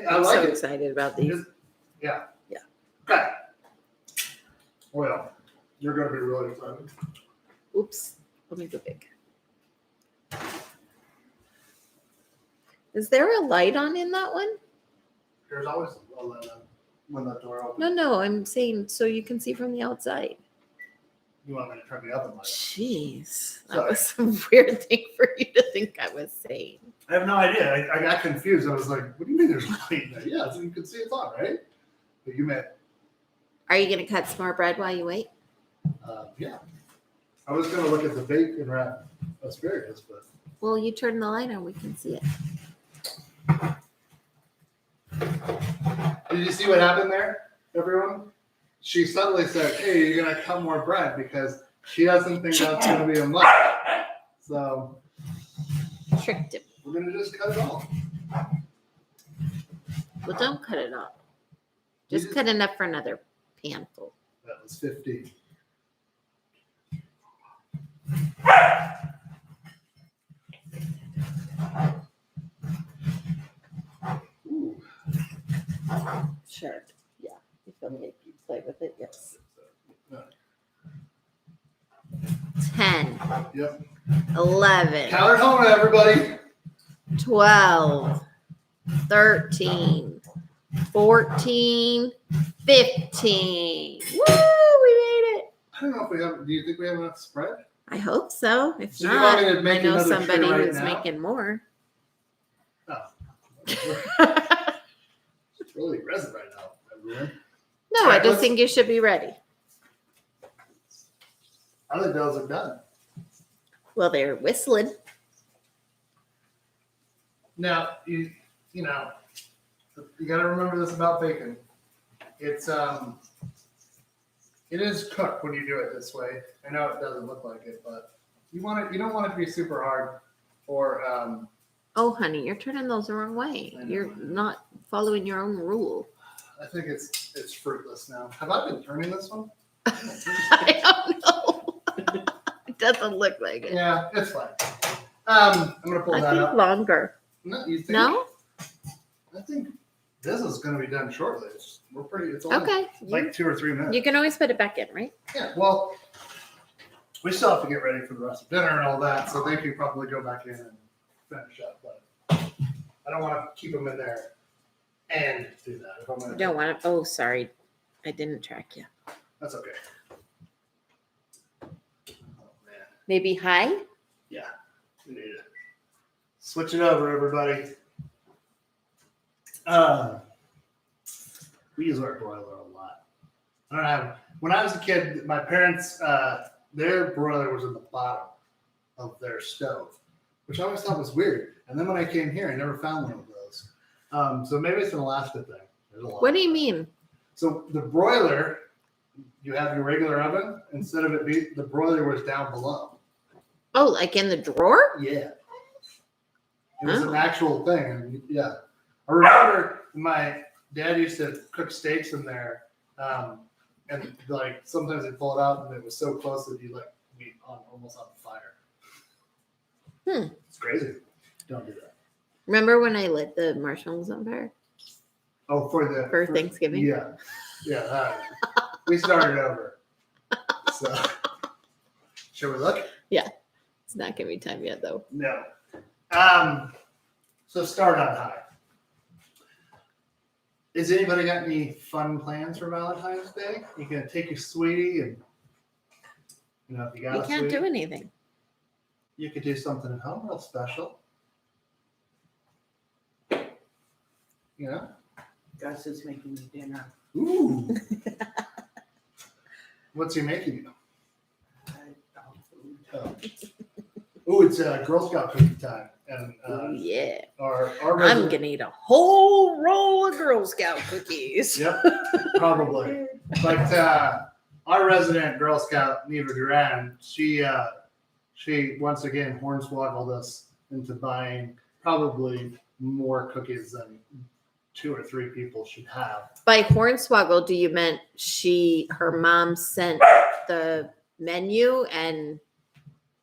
Speaker 2: I'm
Speaker 1: like
Speaker 2: so
Speaker 1: it.
Speaker 2: excited about these.
Speaker 1: Yeah.
Speaker 2: Yeah.
Speaker 1: Okay. Well, you're going to be really excited.
Speaker 2: Oops. Let me go big. Is there a light on in that one?
Speaker 1: There's always a light on when that door opens.
Speaker 2: No, I'm saying so you can see from the outside.
Speaker 1: You want me to turn the oven light?
Speaker 2: Jeez. That
Speaker 1: Sorry.
Speaker 2: was some weird thing for you to think I was saying.
Speaker 1: I have no idea. I got confused. I was like, what do you mean there's a light in there? Yeah, so you can see it's on, right? But you meant,
Speaker 2: Are you going to cut some more bread while you wait?
Speaker 1: yeah. I was going to look at the bacon wrap asparagus, but
Speaker 2: Well, you turn the light on, we can see it.
Speaker 1: did you see what happened there, everyone? She suddenly said, hey, you're going to cut more bread because she doesn't think that's going to be a must. So
Speaker 2: Tricked him.
Speaker 1: we're going to just cut it all.
Speaker 2: Well, don't cut it off.
Speaker 1: You
Speaker 2: Just cut enough for another panful.
Speaker 1: That was 15. Ooh.
Speaker 2: Sure. Yeah. You feel me? You play with it? Yes.
Speaker 1: No.
Speaker 2: 10,
Speaker 1: Yep.
Speaker 2: 11,
Speaker 1: Count it home, everybody.
Speaker 2: 12, 13, 14, 15. Woo! We made it.
Speaker 1: I don't know if we have. Do you think we have enough spread?
Speaker 2: I hope so. If
Speaker 1: So you want me to
Speaker 2: not, I
Speaker 1: make
Speaker 2: know
Speaker 1: another
Speaker 2: somebody
Speaker 1: tray right
Speaker 2: who's
Speaker 1: now?
Speaker 2: making more.
Speaker 1: No. It's really aggressive right now, everyone.
Speaker 2: No,
Speaker 1: Alright,
Speaker 2: I just
Speaker 1: let's-
Speaker 2: think you should be ready.
Speaker 1: I think those are done.
Speaker 2: Well, they're whistling.
Speaker 1: Now you know you got to remember this about bacon. It is cooked when you do it this way. I know it doesn't look like it, but you want it. You don't want it to be super hard or
Speaker 2: Oh, honey, you're turning those the wrong way.
Speaker 1: I know.
Speaker 2: You're not following your own rule.
Speaker 1: I think it's fruitless now. Have I been turning this one?
Speaker 2: I don't know. It doesn't look like it.
Speaker 1: Yeah, it's fine. I'm gonna pull
Speaker 2: I
Speaker 1: that
Speaker 2: think
Speaker 1: up.
Speaker 2: longer.
Speaker 1: No, you think?
Speaker 2: No?
Speaker 1: I think this is gonna be done shortly. We're pretty. It's only
Speaker 2: Okay.
Speaker 1: like 2 or 3 minutes.
Speaker 2: You can always put it back in, right?
Speaker 1: Yeah. Well, we still have to get ready for the rest of dinner and all that, so they can probably go back in and finish up. But I don't want to keep them in there and do that. If I'm gonna,
Speaker 2: You don't want to. Oh, sorry. I didn't track you.
Speaker 1: That's okay. Oh man.
Speaker 2: Maybe high?
Speaker 1: Yeah. We need to switch it over, everybody. We use our broiler a lot. I don't have. When I was a kid, my parents, their broiler was in the bottom of their stove, which I always thought was weird. And then when I came here, I never found one of those. So maybe it's an Alaska thing. There's a lot.
Speaker 2: What do you mean?
Speaker 1: So the broiler, you have your regular oven. Instead of it being, the broiler was down below.
Speaker 2: Oh, like in the drawer?
Speaker 1: Yeah. It was
Speaker 2: Oh.
Speaker 1: an actual thing. And yeah. I remember my dad used to cook steaks in there. And like sometimes they'd pull it out and it was so close that you like meat on almost on fire. It's crazy. Don't do that.
Speaker 2: Remember when I lit the marshmallows on fire?
Speaker 1: Oh, for
Speaker 2: Thanksgiving?
Speaker 1: Yeah. Yeah. We started over. So shall we look?
Speaker 2: It's not gonna be time yet, though.
Speaker 1: No. So start on high. Has anybody got any fun plans for Valentine's Day? You can take your sweetie and if you got
Speaker 2: You
Speaker 1: a
Speaker 2: can't
Speaker 1: sweetie,
Speaker 2: do anything.
Speaker 1: you could do something at home real special.
Speaker 3: Gus is making me dinner.
Speaker 1: Ooh. What's he making you?
Speaker 3: Dog food.
Speaker 1: Oh. Ooh, it's Girl Scout cookie time. And
Speaker 2: Oh, yeah.
Speaker 1: our
Speaker 2: I'm
Speaker 1: resident-
Speaker 2: gonna eat a whole roll of Girl Scout cookies.
Speaker 1: Yep, probably. But our resident Girl Scout, Neva Duran, she she once again hornswoggled us into buying probably more cookies than 2 or 3 people should have.
Speaker 2: By hornswoggle, do you meant her mom sent the menu and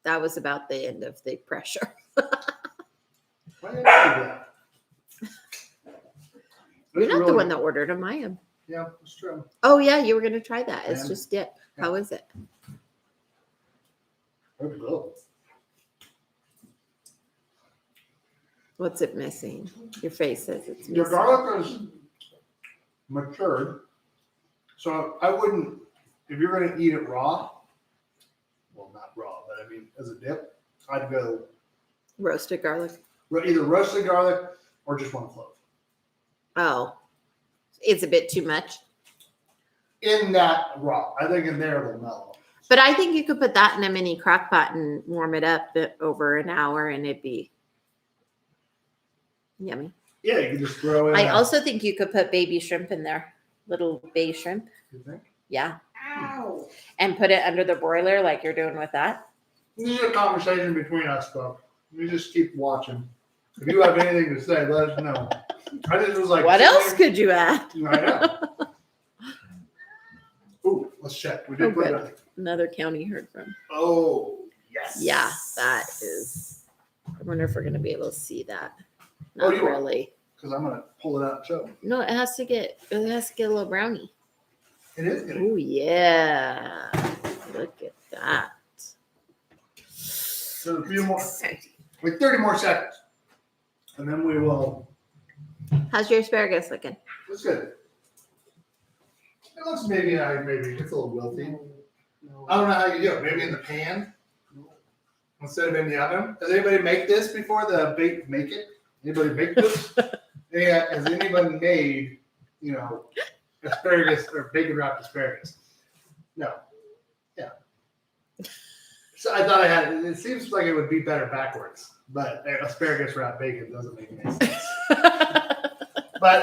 Speaker 2: that was about the end of the pressure?
Speaker 1: Why did I do that?
Speaker 2: You're
Speaker 1: It's
Speaker 2: not the
Speaker 1: really-
Speaker 2: one that ordered them, I am.
Speaker 1: Yeah, it's true.
Speaker 2: Oh yeah, you were gonna try that. It's
Speaker 1: Yeah.
Speaker 2: just dip. How is it?
Speaker 1: Very good.
Speaker 2: What's it missing? Your face says it's
Speaker 1: Your
Speaker 2: missing.
Speaker 1: garlic is matured, so I wouldn't, if you're going to eat it raw, well, not raw, but I mean as a dip, I'd go
Speaker 2: Roasted garlic.
Speaker 1: either roasted garlic or just 1 clove.
Speaker 2: Oh, it's a bit too much.
Speaker 1: In that raw, I think in there it'll mellow.
Speaker 2: But I think you could put that in a mini crock pot and warm it up over an hour and it'd be yummy.
Speaker 1: Yeah, you can just throw in.
Speaker 2: I also think you could put baby shrimp in there, little bay shrimp.
Speaker 1: You think?
Speaker 2: Yeah.
Speaker 3: Ow.
Speaker 2: And put it under the broiler like you're doing with that.
Speaker 1: This is a conversation between us, folks. We just keep watching. If you have anything to say, let us know. I just was like,
Speaker 2: What else could you add?
Speaker 1: I know. Ooh, let's check. We did
Speaker 2: Oh,
Speaker 1: put
Speaker 2: good.
Speaker 1: it.
Speaker 2: Another county heard from.
Speaker 1: Oh, yes.
Speaker 2: Yeah, that is. I wonder if we're going to be able to see that.
Speaker 1: Oh,
Speaker 2: Not
Speaker 1: you are.
Speaker 2: really.
Speaker 1: Because I'm gonna pull it out and show.
Speaker 2: No, it has to get a little brownie.
Speaker 1: It is good.
Speaker 2: Oh yeah. Look at that.
Speaker 1: So a few more,
Speaker 2: Exciting.
Speaker 1: like 30 more seconds, and then we will.
Speaker 2: How's your asparagus looking?
Speaker 1: It's good. It looks maybe it's a little wilty. I don't know how you do it. Maybe in the pan instead of in the oven. Does anybody make this before the bake? Make it? Anybody make this? Yeah. Has anybody made asparagus or bacon wrapped asparagus? No. Yeah. So I thought I had it. It seems like it would be better backwards, but asparagus wrapped bacon doesn't make any sense. But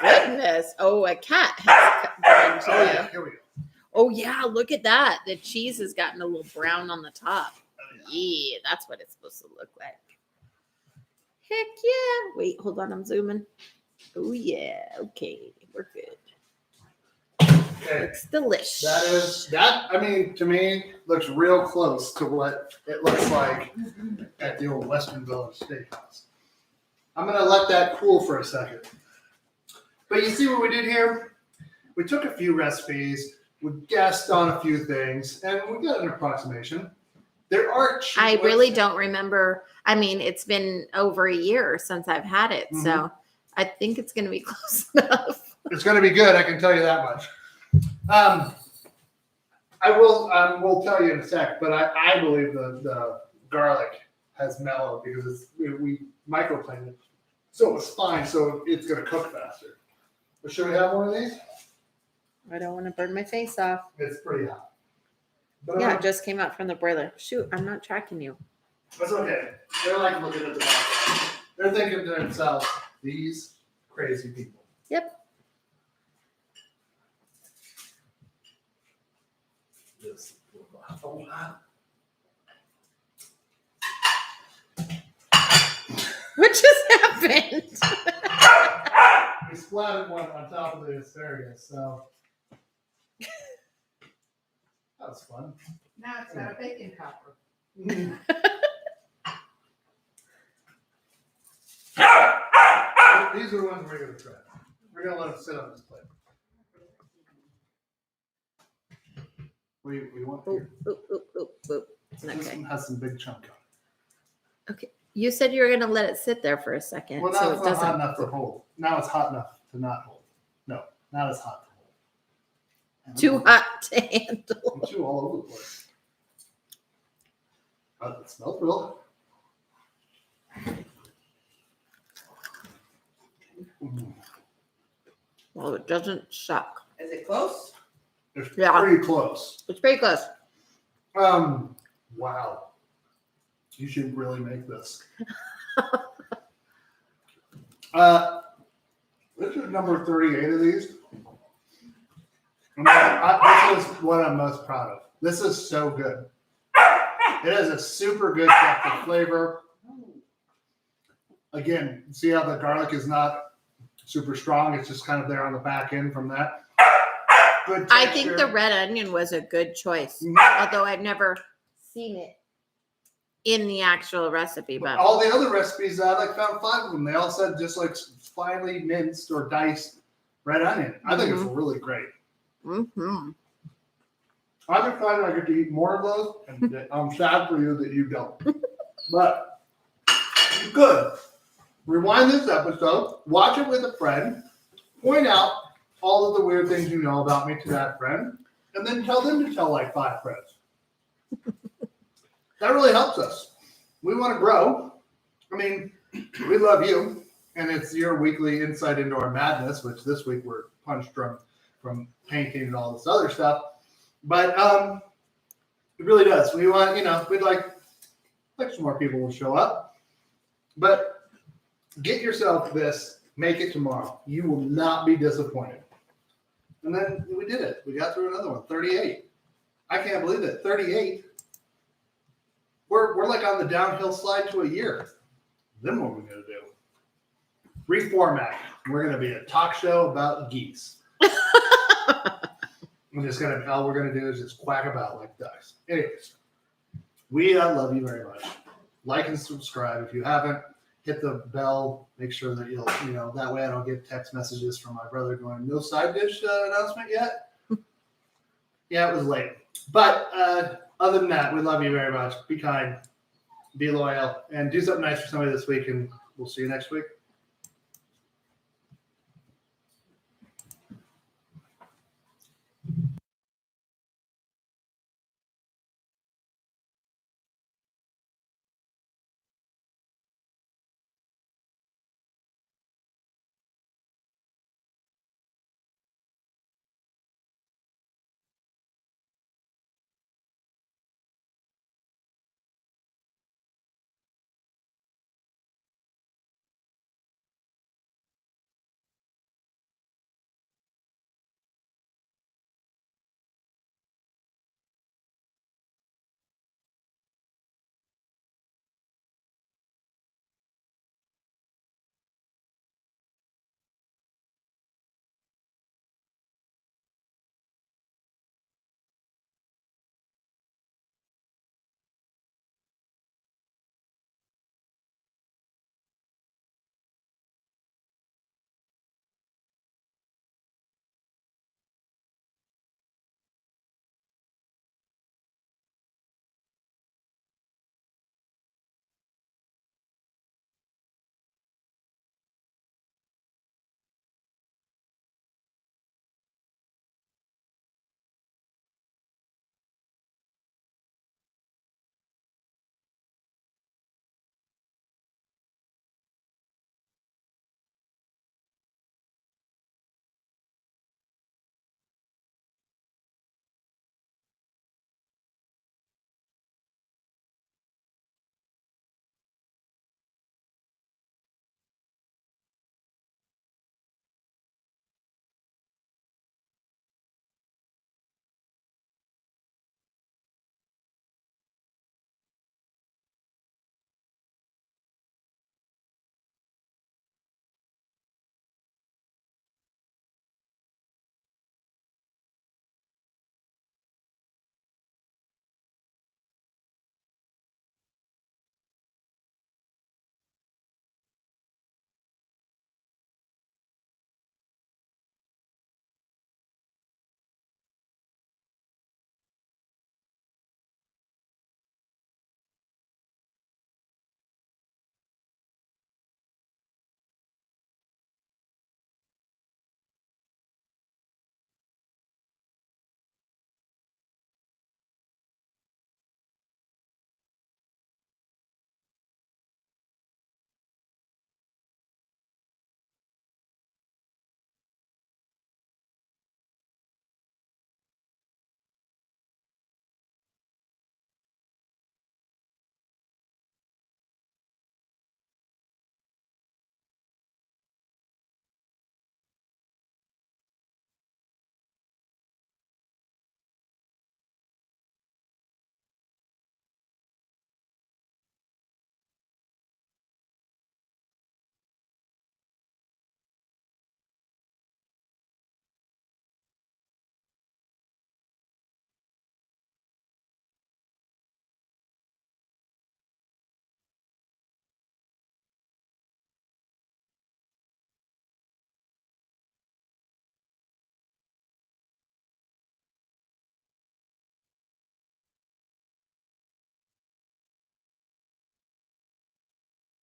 Speaker 2: Goodness. Oh, a cat has gone to
Speaker 1: oh
Speaker 2: you.
Speaker 1: yeah, here we go.
Speaker 2: Oh yeah, look at that. The cheese has gotten a little brown on the top. Yeah, that's what it's supposed to look like. Heck yeah. Wait, hold on, I'm zooming. Oh yeah, okay, we're good.
Speaker 1: Okay.
Speaker 2: Looks delicious.
Speaker 1: That I mean, to me, looks real close to what it looks like at the old Western Village Steakhouse. I'm gonna let that cool for a second. But you see what we did here? We took a few recipes, we guessed on a few things, and we got an approximation. There are cheap
Speaker 2: I really
Speaker 1: websites.
Speaker 2: don't remember. I mean, it's been over a year since I've had it, so I think it's going to be close enough.
Speaker 1: It's going to be good, I can tell you that much. I will tell you in a sec, but I believe the garlic has mellowed because we microplaned it, so it was fine. So it's going to cook faster. But should we have one of these?
Speaker 2: I don't want to burn my face off.
Speaker 1: It's pretty hot. But
Speaker 2: Yeah, it just came out from the broiler. Shoot, I'm not tracking you.
Speaker 1: that's okay. They're like looking at the box. They're thinking to themselves, these crazy people.
Speaker 2: Yep.
Speaker 1: This oh, hot.
Speaker 2: What just happened?
Speaker 1: We splattered one on top of the asparagus, so that was fun.
Speaker 3: Now it's got a bacon topper.
Speaker 1: These are the ones we're going to try. We're going to let them sit on this plate. We want
Speaker 2: Oop, oop, oop, oop, oop.
Speaker 1: This
Speaker 2: Okay.
Speaker 1: one has some big chunk on it.
Speaker 2: Okay. You said you were going to let it sit there for a second.
Speaker 1: Well,
Speaker 2: so
Speaker 1: now
Speaker 2: it
Speaker 1: it's not hot
Speaker 2: doesn't.
Speaker 1: enough to hold. Now it's hot enough to not hold. No, not as hot to hold. And
Speaker 2: Too hot to handle.
Speaker 1: I'm too all over the place. But it smells real.
Speaker 2: Well, it doesn't suck.
Speaker 3: Is it close?
Speaker 1: It's
Speaker 2: Yeah.
Speaker 1: pretty close.
Speaker 2: It's pretty close.
Speaker 1: Wow. You should really make this. This is number 38 of these. This is what I'm most proud of. This is so good. It has a super good depth of flavor. Again, see how the garlic is not super strong? It's just kind of there on the back end from that. Good texture.
Speaker 2: I think the red onion was a good choice, although I've never seen it in the actual recipe. But
Speaker 1: all the other recipes, I found 5 of them. They all said just finely minced or diced red onion. I think it's really great.
Speaker 2: Mm-hmm.
Speaker 1: I'm excited I get to eat more of those, and I'm sad for you that you don't. But you could rewind this episode, watch it with a friend, point out all of the weird things you know about me to that friend, and then tell them to tell 5 friends. That really helps us. We want to grow. I mean, we love you, and it's your weekly insight into our madness, which this week we're punched from painting and all this other stuff. But it really does. We want, we'd like some more people will show up. But get yourself this, make it tomorrow. You will not be disappointed. And then we did it. We got through another one, 38. I can't believe it, 38. We're on the downhill slide to a year. Then what are we going to do? Reformat. We're going to be a talk show about geese. All we're going to do is just quack about like ducks. Anyways, we love you very much. Like and subscribe. If you haven't, hit the bell. Make sure that you'll, that way I don't get text messages from my brother going, no side dish announcement yet? Yeah, it was late. But other than that, we love you very much. Be kind, be loyal, and do something nice for somebody this week, and we'll see you next week.